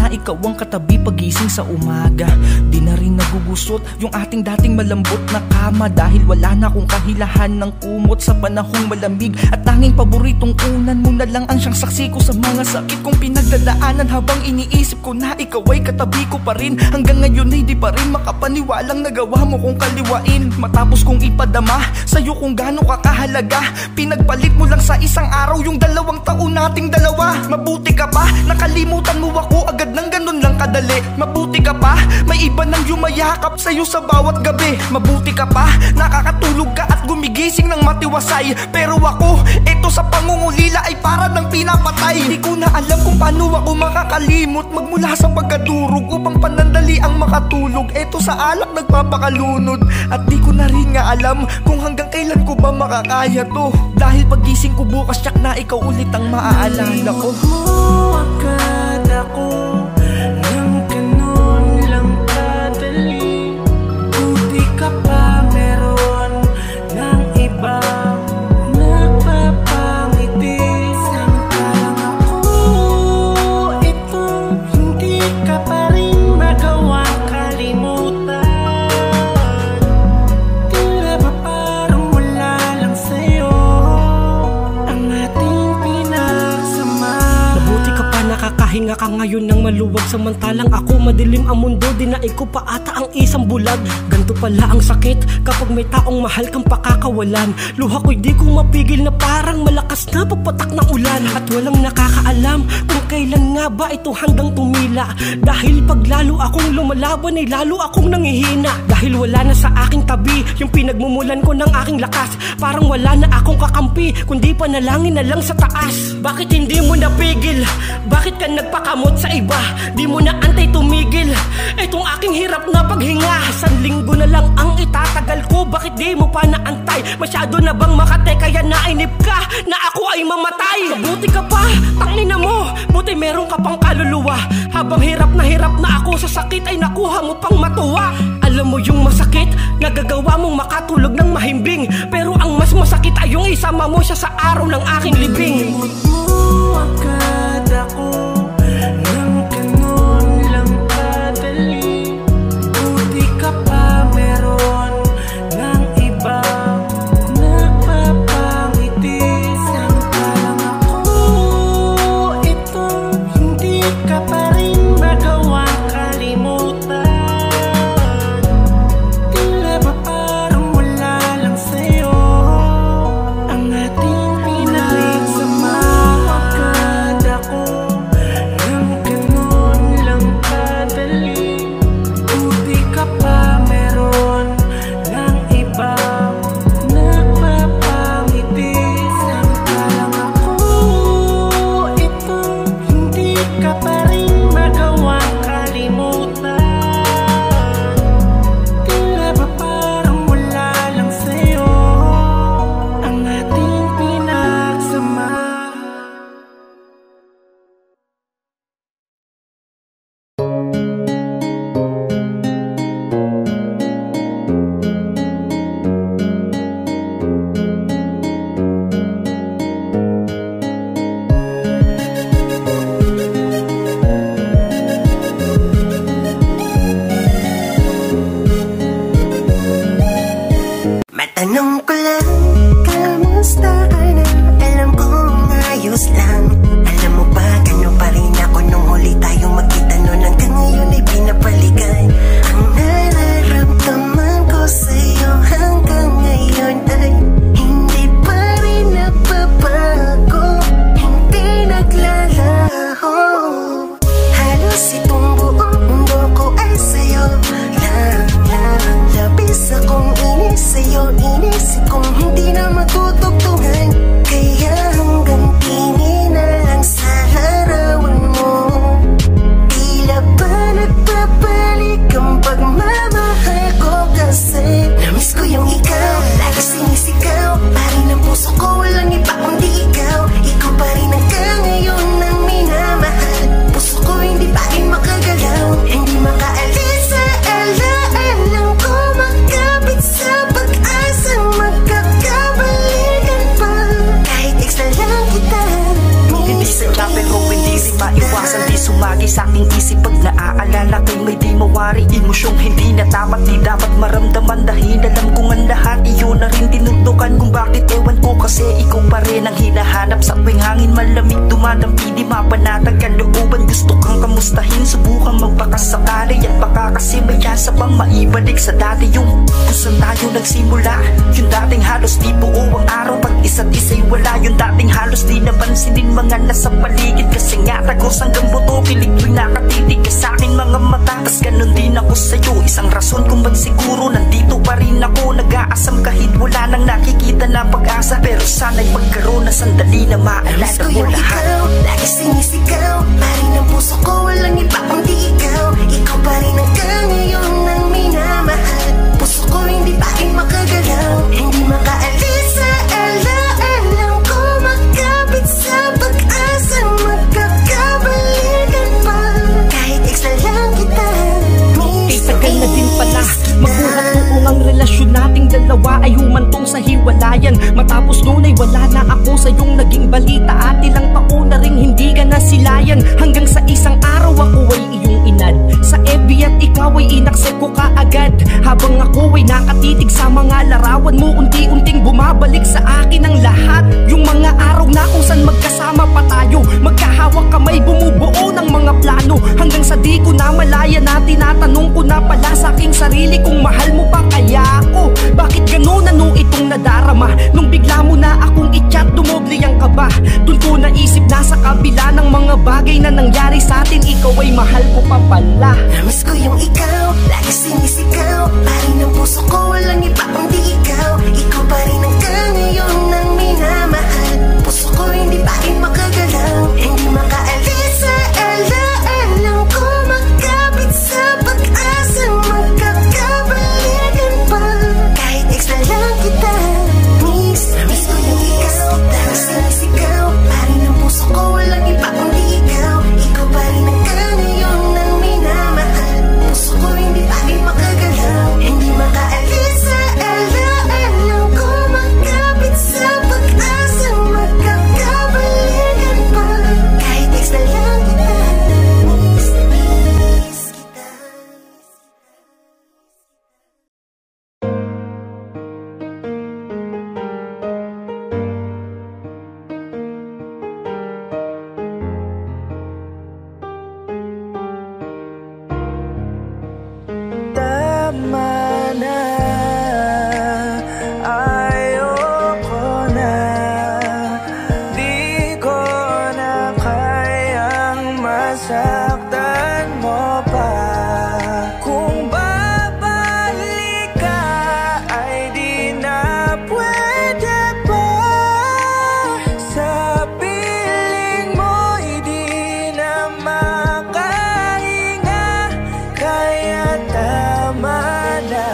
Ikaw ang katabi pagising sa umaga. Di na rin nagugusot yung ating dating malambot na kama. Dahil wala na akong kahilahan ng kumot sa panahong malamig. At tanging paboritong unan mo na lang ang siyang saksi ko sa mga sakit kong pinagdadaanan. Habang iniisip ko na ikaw ay katabi ko pa rin, hanggang ngayon ay di pa rin makapaniwalang nagawa mo kong kaliwain. Matapos kong ipadama sa'yo kung gaano ka kahalaga, pinagpalit mo lang sa isang araw yung 2 taon nating dalawa. Mabuti ka pa, nakalimutan mo ako agad ng ganun lang kadali. Mabuti ka pa, may iba nang yumayakap sa'yo sa bawat gabi. Mabuti ka pa, nakakatulog ka at gumigising ng matiwasay. Pero ako, eto sa pangungulila ay para ng pinapatay. Hindi ko na alam kung paano ako makakalimot magmula sa pagkadurog upang panandali ang makatulog. Eto sa alak nagpapakalunod at di ko na rin nga alam kung hanggang kailan ko ba makakaya to. Dahil pagising ko bukas tiyak na ikaw ulit ang maaalala ko. Agad ako nang ganun lang kadali. Buti ka pa meron ng iba nagpapangiti. Samantalang ako itong hindi ka pa rin magawang kalimutan. Tila ba parang wala lang sa'yo ang ating pinagsama. Mabuti ka pa, nakakahinga ka ngayon ng maluwag. Samantalang ako madilim ang mundo, dinaig ko pa ata ang isang bulag. Ganto pala ang sakit kapag may taong mahal kang pakakawalan. Luha ko'y di ko mapigil na parang malakas na pagpatak ng ulan. At walang nakakaalam kung kailan nga ba ito hanggang tumila. Dahil pag lalo akong lumalaban ay lalo akong nangihina. Dahil wala na sa aking tabi yung pinagmumulan ko ng aking lakas. Parang wala na akong kakampi kundi panalangin na lang sa taas. Bakit hindi mo napigil? Bakit ka nagpakamot sa iba? Di mo na antay tumigil itong aking hirap na paghinga. 1 linggo na lang ang itatagal ko, bakit di mo pa naantay? Masyado na bang makate kaya nainip ka na ako ay mamatay? Mabuti ka pa, tangina mo, buti meron ka pang kaluluwa. Habang hirap na ako sa sakit ay nakuha mo pang matuwa. Alam mo yung masakit, nagagawa mong makatulog ng mahimbing. Pero ang mas masakit ay yung isama mo siya sa araw ng aking libing. Agad ako nang ganun lang kadali. Buti ka pa meron ng iba nagpapangiti. Samantalang ako itong hindi ka pa rin magawang kalimutan. Tila ba parang wala lang sa'yo ang ating pinagsama. Agad ako Kasi pag naaalala kay may di mawari, emosyong hindi na tama't di dapat maramdaman. Dahil alam kong ang lahat iyon na rin tinundukan. Kung bakit ewan ko kasi ikaw pa rin ang hinahanap. Sa tuwing hangin malamig dumadampi, di mapanatag ang looban. Gusto kang kamustahin, subukan magpakasakali. At baka kasi may chance bang maibalik sa dati yung kung saan tayo nagsimula. Yung dating halos di buo ang araw pag isa't isa'y wala. Yung dating halos di napansinin mga nasa paligid. Kasi nga tagos hanggang buto, kilig tuwing nakatitig ka sa akin mga mata. Tas ganun din ako sa'yo, isang rason kung ba't siguro nandito pa rin ako. Nag-aasam kahit wala nang nakikita na pag-asa. Pero sana'y magkaroon na sandali na maalala mo lahat. Ikaw, lagi sinisigaw, parin ang puso ko, walang iba kundi ikaw. Ikaw pa rin hanggang ngayon ang minamahal. Puso ko hindi pa rin makagalaw, hindi makaalis sa ala-alam ko. Magkapit sa pag-asa, magkakabalikan pa. Kahit ex na lang kita, miss. Tagal na din pala magbuhat noong ang relasyon nating dalawa ay humantong sa hiwalayan. Matapos noon ay wala na ako sa iyong naging balita. At ilang taon na rin hindi ka nasilayan. Hanggang sa isang araw ako ay iyong inad sa FB at ikaw ay inaccept ko kaagad. Habang ako ay nakatitig sa mga larawan mo, unti-unting bumabalik sa akin ang lahat. Yung mga araw na kung saan magkasama pa tayo, magkahawak kamay bumubuo ng mga plano. Hanggang sa di ko na malaya na tinatanong ko na pala sa aking sarili kung mahal mo pa kaya ako. Bakit ganun ano itong nadarama? Nung bigla mo na akong i-chat, dumoble ang kaba. Dun ko naisip na sa kabila ng mga bagay na nangyari sa atin, ikaw ay mahal ko pa pala. Namiss ko yung ikaw, lagi sinisigaw, parin ang puso ko, walang iba kundi ikaw. Ikaw pa rin hanggang ngayon ang minamahal. Puso ko hindi pa rin makagalaw, hindi makaalis sa ala-alam ko. Magkapit sa pag-asa, magkakabalikan pa. Kahit ex na lang kita, miss. Namiss ko yung ikaw, lagi sinisigaw, parin ang puso ko, walang iba kundi ikaw. Ikaw pa rin hanggang ngayon ang minamahal. Puso ko hindi pa rin makagalaw, hindi makaalis sa ala-alam ko. Magkapit sa pag-asa, magkakabalikan pa. Kahit ex na lang kita, miss, miss kita. Tama na, ayoko na. Di ko na kayang masaktan mo pa. Kung babalik ka ay di na pwede pa. Sa piling mo'y di na makahinga. Kaya tama na.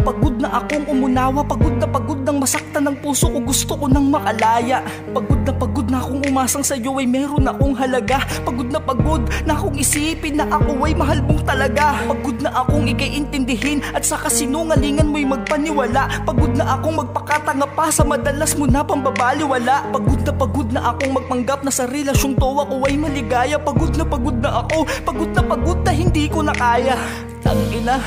Pagod na akong umunawa. Pagod nang masaktan ng puso ko, gusto ko nang makalaya. Pagod na akong umasang sa'yo ay meron akong halaga. Pagod na akong isipin na ako ay mahal mong talaga. Pagod na akong ikaiintindihin at sa kasinungalingan mo'y magpaniwala. Pagod na akong magpakatanga pa sa madalas mo na pambabaliwala. Pagod na akong magpanggap na sa relasyong to ako ay maligaya. Pagod na ako, pagod na hindi ko na kaya. Tangina,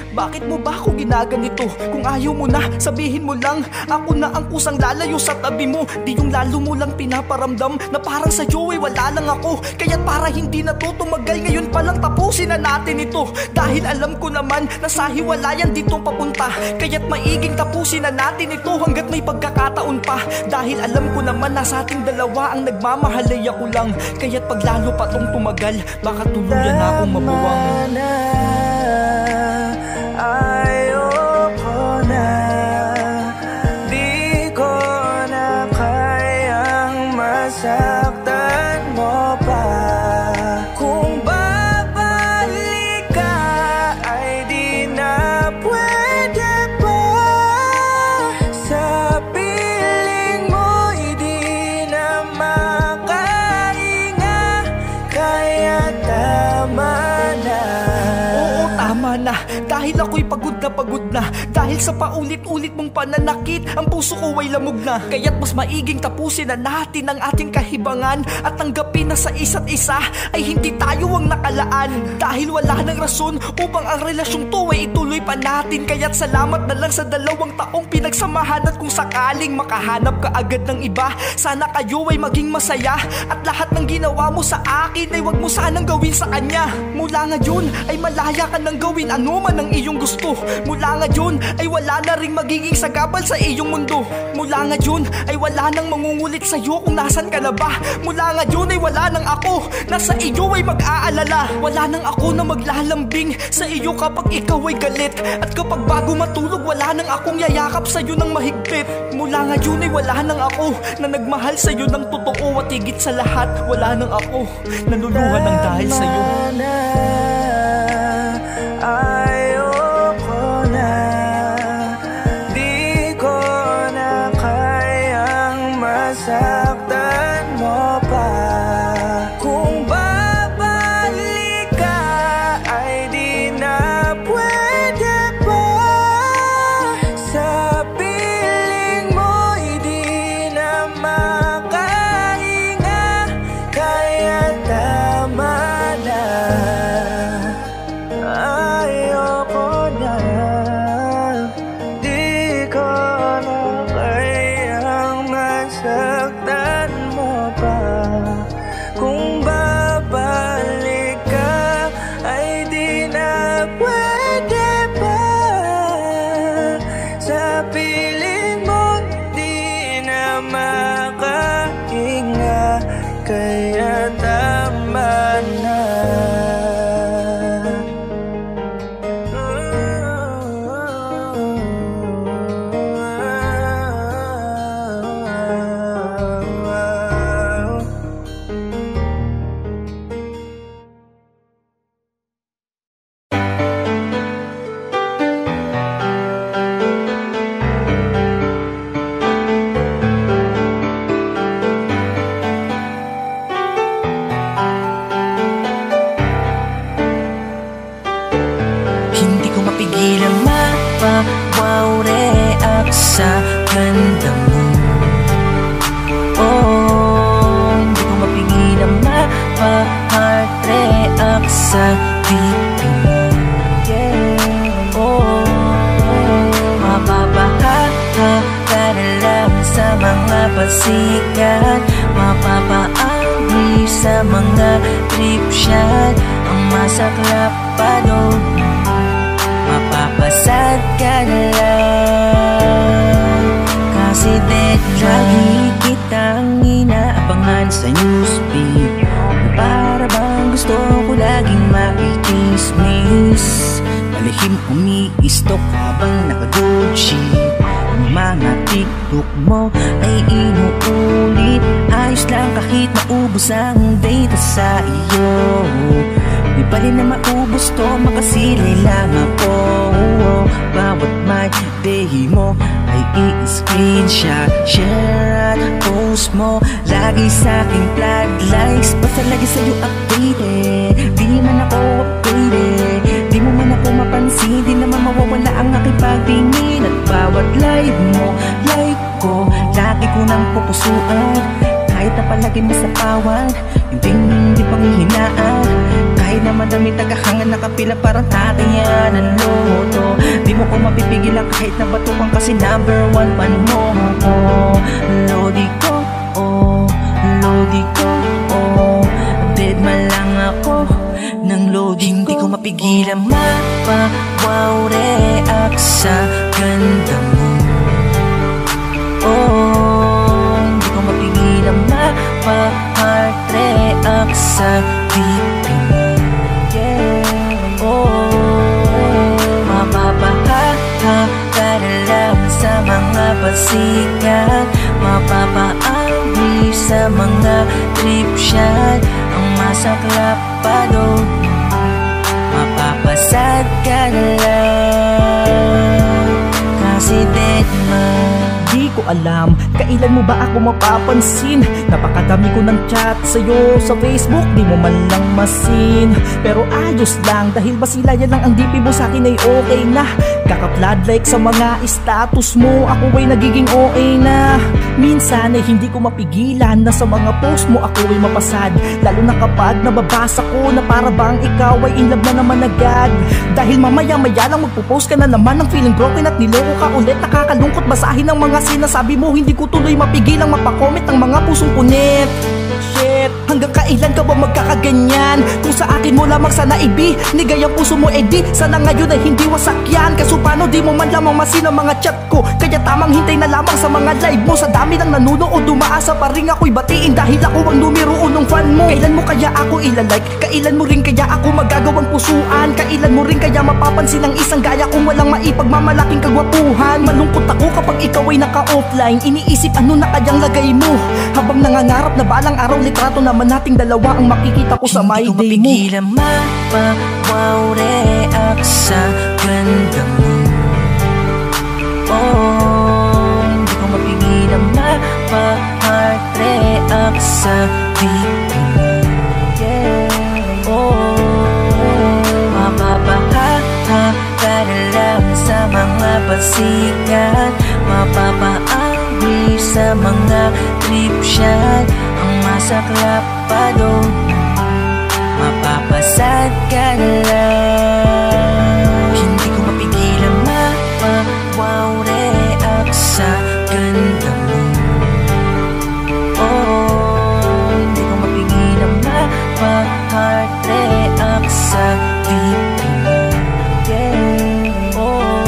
bakit mo ba ako ginaganito? Kung ayaw mo na, sabihin mo lang. Ako na ang kusang lalayo sa tabi mo. Di yung lalo mo lang pinaparamdam na parang sa ay wala lang ako. Kaya't para hindi na to tumagal, ngayon palang tapusin na natin ito. Dahil alam ko naman na sa hiwalayan dito papunta. Kaya't maiging tapusin na natin ito hanggat may pagkakataon pa. Dahil alam ko naman na sa ating dalawa ang nagmamahalay ako lang. Kaya't pag lalo pa tong tumagal, baka tuluyan na akong mabuwang. Ayoko na, di ko na kayang masaktan mo pa. Kung babalik ka ay di na pwede pa. Sa piling mo'y di na makahinga. Kaya tama na. Oo, tama na, dahil ako'y pagod na. Dahil sa paulit-ulit mong pananakit, ang puso ko ay lamog na. Kaya't mas maiging tapusin na natin ang ating kahibangan at tanggapin na sa isa't isa ay hindi tayo ang nakalaan. Dahil wala nang rason upang ang relasyong to ay ituloy pa natin. Kaya't salamat na lang sa 2 taong pinagsamahan. At kung sakaling makahanap ka agad ng iba, sana kayo ay maging masaya. At lahat ng ginawa mo sa akin ay wag mo sanang gawin sa kanya. Mula ngayon ay malaya ka nang gawin anuman ang iyong gusto. Mula ngayon ay wala na ring magiging sagabal sa iyong mundo. Mula ngayon ay wala nang mangungulit sa'yo kung nasan ka na ba. Mula ngayon ay wala nang ako na sa iyo ay mag-aalala. Wala nang ako na maglalambing sa iyo kapag ikaw ay galit. At kapag bago matulog wala nang akong yayakap sa'yo ng mahigpit. Mula ngayon ay wala nang ako na nagmahal sa'yo ng totoo. At higit sa lahat wala nang ako na luluha ng dahil sa'yo. Ayoko na, di ko na kayang masaktan mo pa. Kung babalik ka ay di na pwede pa. Sa piling mo'y di na makahinga, kaya tama na. Ayoko na, di ko na kayang masaktan mo pa. Kung babalik ka ay di na pwede pa. Sa piling mo di na makahinga, kaya tama na. Hindi ko mapigilan mapawaw react sa ganda mo. Oh, hindi ko mapigilan mapa-heart react sa pipi mo. Oh, mapapaha ka na lang sa mga pasikat. Mapapaawi sa mga trip shot. Ang masaklap pa doon, mapapasad ka na lang. Kasi lagi kitang inaabangan sa newsfeed. Para bang gusto ko laging makikismis. Palihim umiistok habang naka-Gucci. Ang mga TikTok mo ay inuulit. Ayos lang kahit maubos ang data sa iyo. Di pa rin na maubos to, makasilay lang ako. Bawat my day mo ay i-screenshot, share at post mo. Lagi sa aking flag likes, basta lagi sa'yo updated. Di man ako updated, di mo man ako mapansin. Di naman mawawala ang aking pagtingin. At bawat live mo, like ko, lagi ko nang pupusuan. Kahit na palagi masapawan, hindi panghihinaan. Kahit na madami tagahangan nakapila parang tatayan ang loto. Di mo ko mapipigilan kahit na batukan kasi number 1 pan mo. Lodi ko, oh, lodi ko, oh. Dead man lang ako ng loading ko. Hindi ko mapigilan mapawaw react sa ganda mo. Oh, hindi ko mapigilan mapa-heart react sa pipi mo. Ka na lang sa mga pasikat. Mapapaawi sa mga trip shot. Ang masaklap pa doon, mapapasad ka na lang. Kasi dead man, di ko ko alam kailan mo ba ako mapapansin. Napakadami ko ng chat sa'yo sa Facebook, di mo man lang masin. Pero ayos lang, dahil basilayan lang ang DP mo sa'kin ay okay na. Kaka-flood like sa mga status mo, ako ay nagiging okay na. Minsan ay hindi ko mapigilan na sa mga post mo ako ay mapasad. Lalo na kapag nababasa ko na para bang ikaw ay in love na naman agad. Dahil mamaya-maya lang magpo-post ka na naman ng feeling broken at niloko ka ulit. Nakakalungkot basahin ang mga sinasabi mo, hindi ko tuloy mapigilang mapakomment ng mga pusong punit. Shit, hanggang kailan ka ba magkakaganyan? Kung sa akin mo lamang sana ibinigay ang puso mo, edi sana ngayon ay hindi wasak yan. Kaso paano di mo man lamang masin ang mga chat ko? Kaya tamang hintay na lamang sa mga live mo. Sa dami ng nanunood, dumaasa pa rin ako'y batiin dahil ako ang numero unong fan mo. Kailan mo kaya ako ilalike? Kailan mo rin kaya ako magagawang pusuan? Kailan mo rin kaya mapapansin ang isang gaya kung walang maipagmamalaking kagwapuhan? Malungkot ako kapag ikaw ay naka-offline. Iniisip ano na kayang lagay mo, habang nangangarap na balang araw litrato naman nating dalawa ang makikita ko sa my day mo. Hindi ko mapigilan mapawaw react sa ganda mo. Oh, hindi ko mapigilan mapa-heart react sa pipi mo. Yeah. Oh, mapapahaha ka na lang sa mga basikan, mapapaangri sa mga trip shot. Ang masaklap pa doon, mapapasad ka na lang. Hindi ko mapigilan mapawaw react sa ganda mo. Oh, hindi ko mapigilan mapa-heart react sa pipi mo. Yeah. Oh,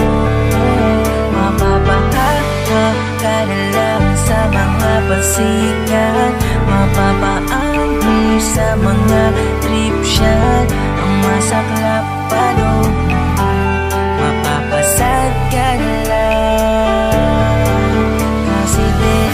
mapapahaha ka na lang sa mga basikan, mapapaangri sa mga trip shot. Ang masaklap pa doon, mapapasad ka na lang. Kasi din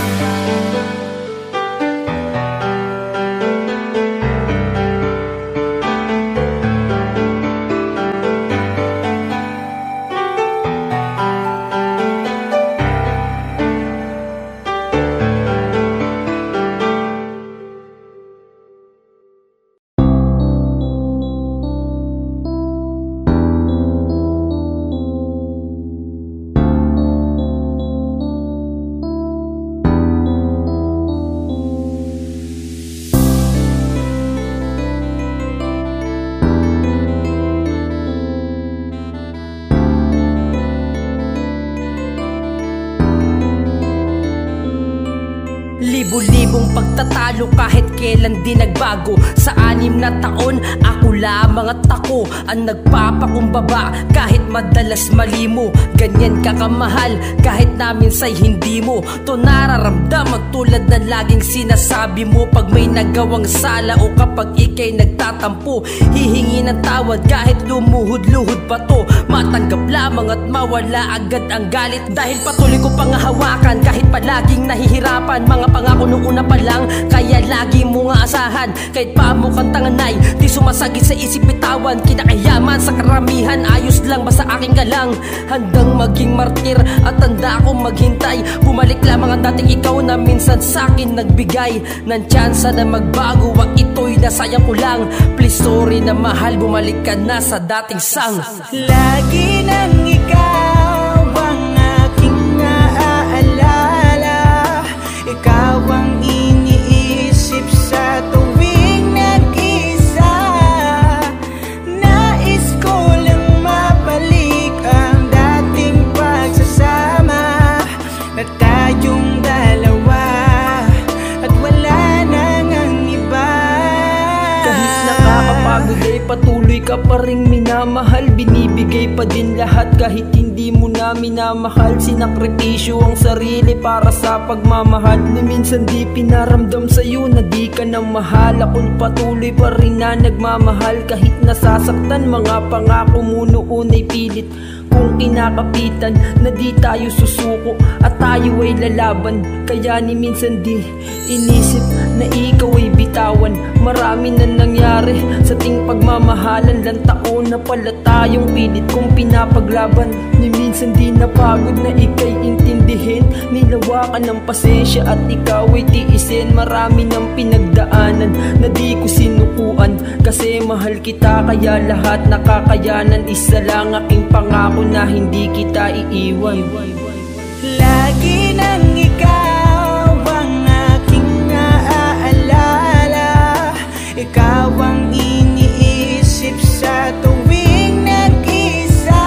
libo-libong pagtatalo kahit kailan di nagbago. Sa 6 na taon, ako lamang at ako ang nagpapakumbaba kahit madalas mali mo. Ganyan ka kamahal kahit namin say hindi mo to nararamdaman, tulad na laging sinasabi mo pag may nagawang sala o kapag ikay nagtatampo. Hihingi ng tawad kahit lumuhod-luhod pa to, matanggap lamang at mawala agad ang galit. Dahil patuloy ko pang hawakan kahit palaging nahihirapan. Mga pangako noong una pa lang, kaya lagi mo nga asahan. Kahit pa mo kang tanganay, di sumasagit sa isip bitawan. Kinakayaman sa karamihan, ayos lang ba sa aking galang? Handang maging martir at tanda akong maghintay. Bumalik lamang ang dating ikaw na minsan sa'kin nagbigay ng tsansa na magbago. Wag ito'y nasayang ko lang. Please sorry na mahal, bumalik ka na sa dating sang. Lagi nang ikaw ang aking naaalala, ikaw ang iniisip sa tuwing nag-isa. Nais ko lang mabalik ang dating pagsasama na tayong dalawa at wala nang ang iba. Kahit nakakapagod ay patuloy ka pa ring minamahal. Binibigay pa din lahat kahit hindi mo na minamahal. Sinakripisyo ang sarili para sa pagmamahal na minsan di pinaramdam sa'yo na di ka na mahal. Ako'y patuloy pa rin na nagmamahal kahit nasasaktan. Mga pangako mo noon ay pilit kung kinakapitan na di tayo susuko at tayo ay lalaban. Kaya ni minsan di inisip na ikaw ay bitawan. Marami na nangyari sa ting pagmamahal nagmamahalan lang taon na pala tayong pilit kong pinapaglaban. Ni minsan di napagod na ika'y intindihin, nilawakan ng pasensya at ikaw ay tiisin. Marami ng pinagdaanan na di ko sinukuan, kasi mahal kita kaya lahat nakakayanan. Isa lang aking pangako na hindi kita iiwan. Lagi nang ikaw ang aking naaalala, ikaw ang iniisip sa tuwing nag-isa.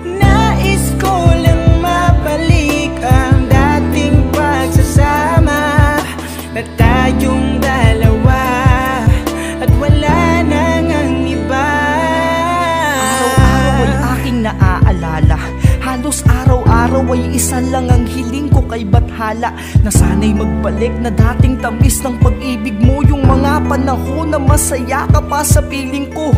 Nais ko lang mabalik ang dating pagsasama na tayong dalawa at wala nang ang iba. Araw-araw ay aking naaalala, halos araw-araw ay isa lang ang hiling ko kay Bathala, na sana'y magbalik na dating tamis ng pag-ibig mo, yung mga panahon na masaya ka pa sa piling ko.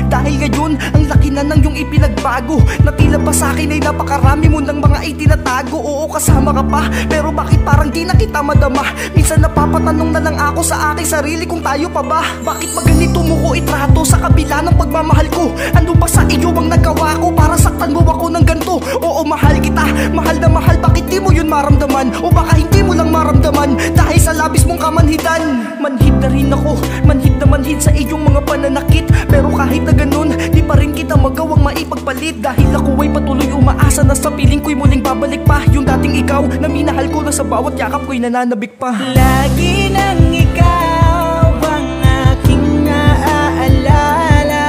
Dahil ngayon, ang laki na ng iyong ipinagbago, na tila ba sa'kin ay napakarami mo ng mga itinatago. Oo, kasama ka pa, pero bakit parang di na kita madama? Minsan napapatanong na lang ako sa aking sarili kung tayo pa ba? Bakit maganito mo ko itrato sa kabila ng pagmamahal ko? Ano ba sa iyo ang nagawa ko para saktan mo ako ng ganito? Oo, mahal kita, mahal na mahal, bakit di mo yun maramdaman? O baka hindi mo lang maramdaman dahil sa labis mong kamanhidan. Manhid na rin ako, manhid na manhid sa iyong mga pananakit, pero kahit na ganun, di pa rin kita magawang maipagpalit. Dahil ako ay patuloy umaasa na sa piling ko'y muling babalik pa yung dating ikaw na minahal ko, na sa bawat yakap ko'y nananabik pa. Lagi nang ikaw ang aking naaalala,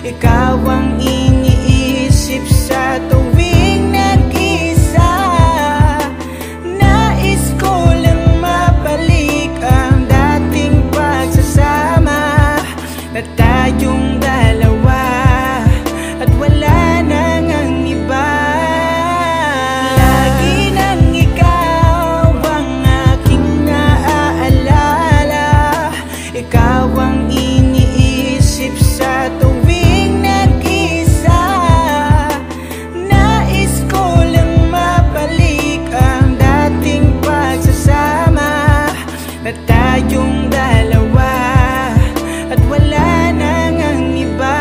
ikaw ang iniisip sa tuwing nag-isa. Nais ko lang mabalik ang dating pagsasama na tayong dalawa at wala nang ang iba. Lagi nang ikaw ang aking naaalala, ikaw ang iniisip sa tuwing nag-isa. Nais ko lang mabalik ang dating pagsasama na tayong dalawa at wala nang ang iba.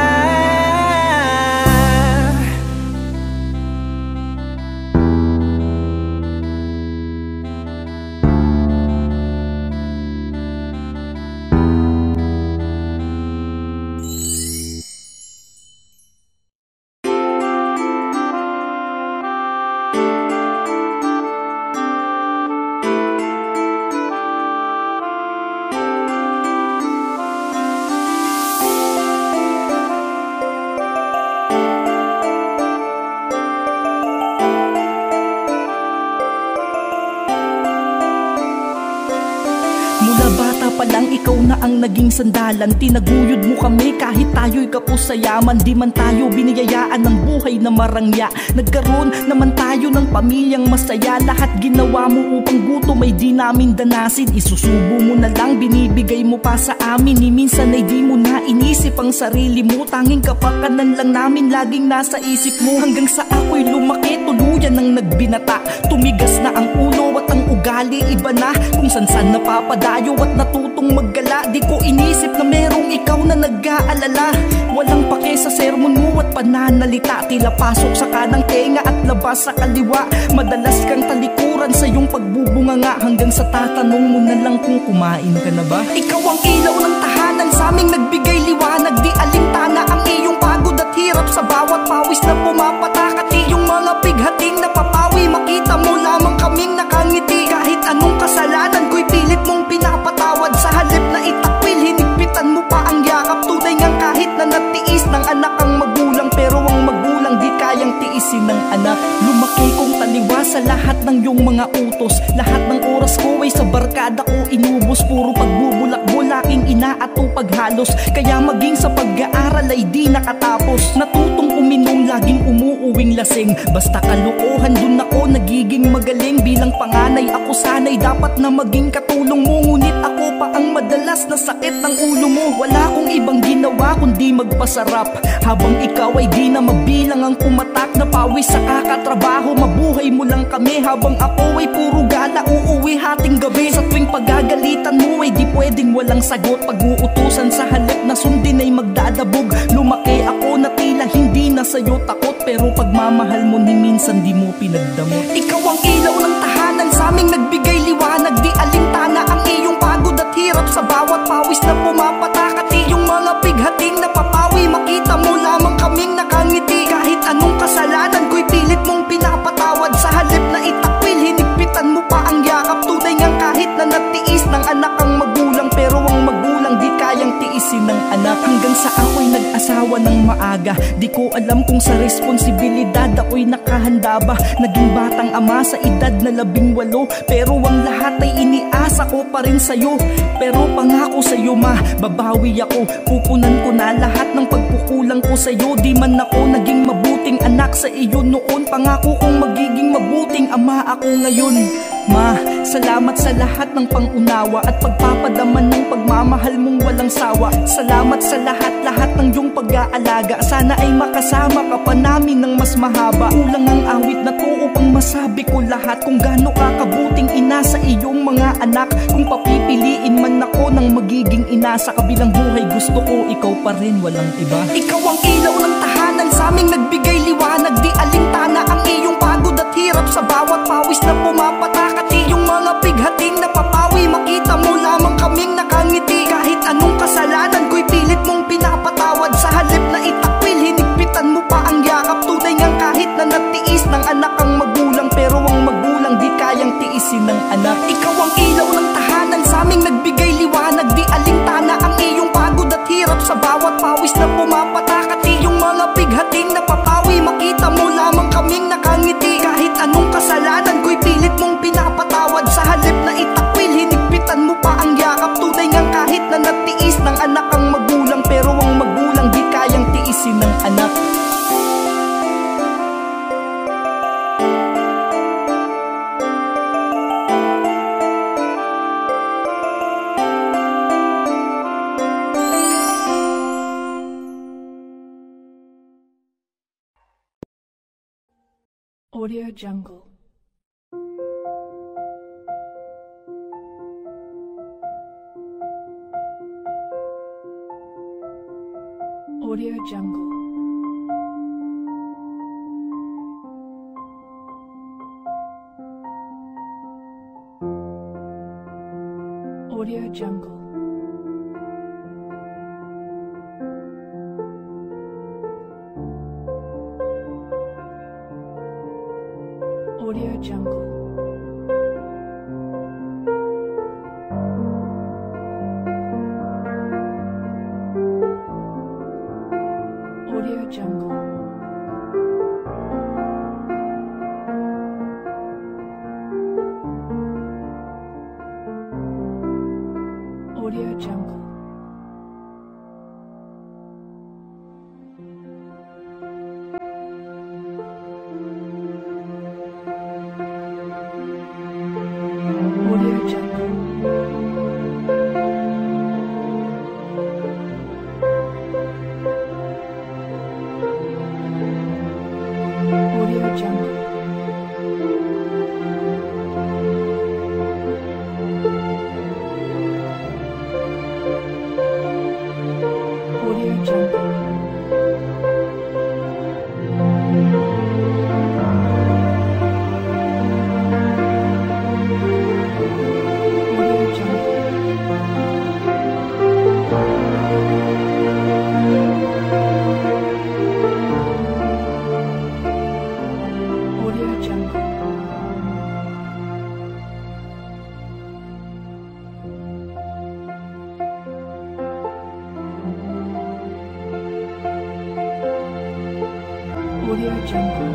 Mula bata pa lang ikaw na ang naging sandalan, tinaguyod mo kami kahit tayo'y kapos sa yaman. Di man tayo biniyayaan ng buhay na marangya, nagkaroon naman tayo ng pamilyang masaya. Lahat ginawa mo upang gutom ay di namin danasin, isusubo mo na lang binibigay mo pa sa amin. Ni minsan ay di mo na inisip ang sarili mo, tanging kapakanan lang namin laging nasa isip mo. Hanggang sa ako'y lumaki, tuluyan ng nagbinata, tumigas na ang ulo at ang ugali iba na, kung san-san napapadayo at natutong maggala. Di ko inisip na merong ikaw na nag-aalala, walang pake sa sermon mo at pananalita, tila pasok sa kanang tenga at labas sa kaliwa. Madalas kang talikuran sa iyong pagbubunganga, hanggang sa tatanong mo na lang kung kumain ka na ba. Ikaw ang ilaw ng tahanan, sa aming nagbigay liwanag, di alintana ang iyong pagod at hirap sa bawat pawis na pumapatak, at iyong mga bighating napapawi. Makita mo lamang kaming nakangiti, kahit anong kasalanan ko'y pilit mong pinapatawad. Sa halip na itakwil, hinigpitan mo pa ang yakap. Tunay ngang kahit na natiis ng anak ang magulang, pero ang magulang di kayang tiisin ng anak. Lumaki kong taliwa sa lahat ng iyong mga utos, lahat ng oras ko ay sa barkada ko inubos. Puro pagbubulak-bulaking ina at paghalos, kaya maging sa pag-aaral ay di nakatapos. Natutong uminom, laging umuuwing lasing, basta kalokohan dun ako nagiging magaling. Bilang panganay ako sana'y dapat na maging katulong mo, ngunit ako pa ang madalas na sakit ng ulo mo. Wala akong ibang ginawa kundi magpasarap, habang ikaw ay di na mabilang ang pumatak na pawis sa kakatrabaho. Mabuhay mo lang kami habang ako ay puro gala, uuwi hating gabi. Sa tuwing pagagalitan mo ay di pwedeng walang sagot, pag-uutusan sa halip na sundin magdadabog. Lumaki ako na tila hindi na sa'yo takot, pero pagmamahal mo ni minsan di mo pinagdamot. Ikaw ang ilaw ng tahanan sa aming nagbigay liwanag. Di alintana ang iyong pagod at hirap sa bawat pawis na pumapatak. At iyong mga bighating napapawi, makita mo lamang kaming nakangiti. Kahit anong kasalanan ko'y pilit mong pinapatawad. Sa halip na itakwil, hinigpitan mo pa ang yakap. Tunay ngang kahit na natiis ng anak ang magulang, pero ang magulang di kayang tiisin ng anak. Hanggang sa ako'y nag-asawa ng maaga, di ko alam kung sa responsibilidad ako'y nakahanda ba. Naging batang ama sa edad na 18, pero ang lahat ay iniasa ko pa rin sa'yo. Pero pangako sa'yo ma, babawi ako. Pupunan ko na lahat ng pagkukulang ko sa'yo. Di man ako naging mabuting anak sa iyo noon, pangako kong magiging mabuting ama ako ngayon. Ma, salamat sa lahat ng pangunawa at pagpapadaman ng pagmamahal mong walang sawa. Salamat sa lahat-lahat ng iyong pag-aalaga. Sana ay makasama ka pa namin ng mas mahaba. Kulang ang awit na to upang masabi ko lahat kung gaano ka kabuting ina sa iyong mga anak. Kung papipiliin man ako ng magiging ina sa kabilang buhay, gusto ko ikaw pa rin, walang iba. Ikaw ang ilaw ng tahanan sa aming nagbigay liwanag. Di alintana ang iyong pagod at hirap sa bawat pawis na pumapatak. At iyong mga bighating napapawi, makita mo lamang kaming nakangiti. Kahit anong kasalanan ko'y pilit mong pinapatawad. Sa halip na itakwil, hinigpitan mo pa ang yakap. Tunay ngang kahit na natiis ng anak ang magulang, pero ang magulang di kayang tiisin ng anak. Ikaw ang ilaw ng tahanan sa aming nagbigay liwanag. Di alintana ang iyong pagod at hirap sa bawat pawis na pumapatak. At iyong mga bighating napapawi, makita mo lamang kaming nakangiti. Kahit anong kasalanan ko'y pilit mong pinapatawad. Sa halip na itakwil, hinigpitan mo pa ang yakap. Tunay ngang kahit na natiis ng anak ang magulang, pero ang magulang di kayang tiisin ng anak. Audio Jungle. Audio Jungle. Audio Jungle. Audio Jungle. Audio Jungle. Audio Jungle. Audio Jungle. Audio Jungle. Audio Jungle. Audio Jungle. Audio Jungle. Audio Jungle.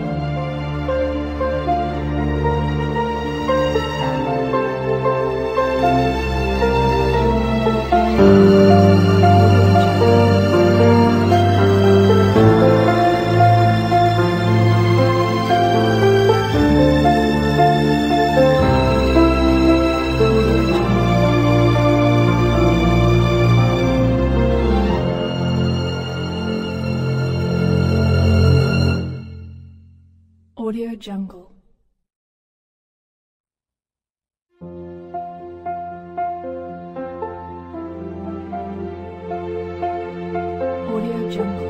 Audio Jungle. Jungle.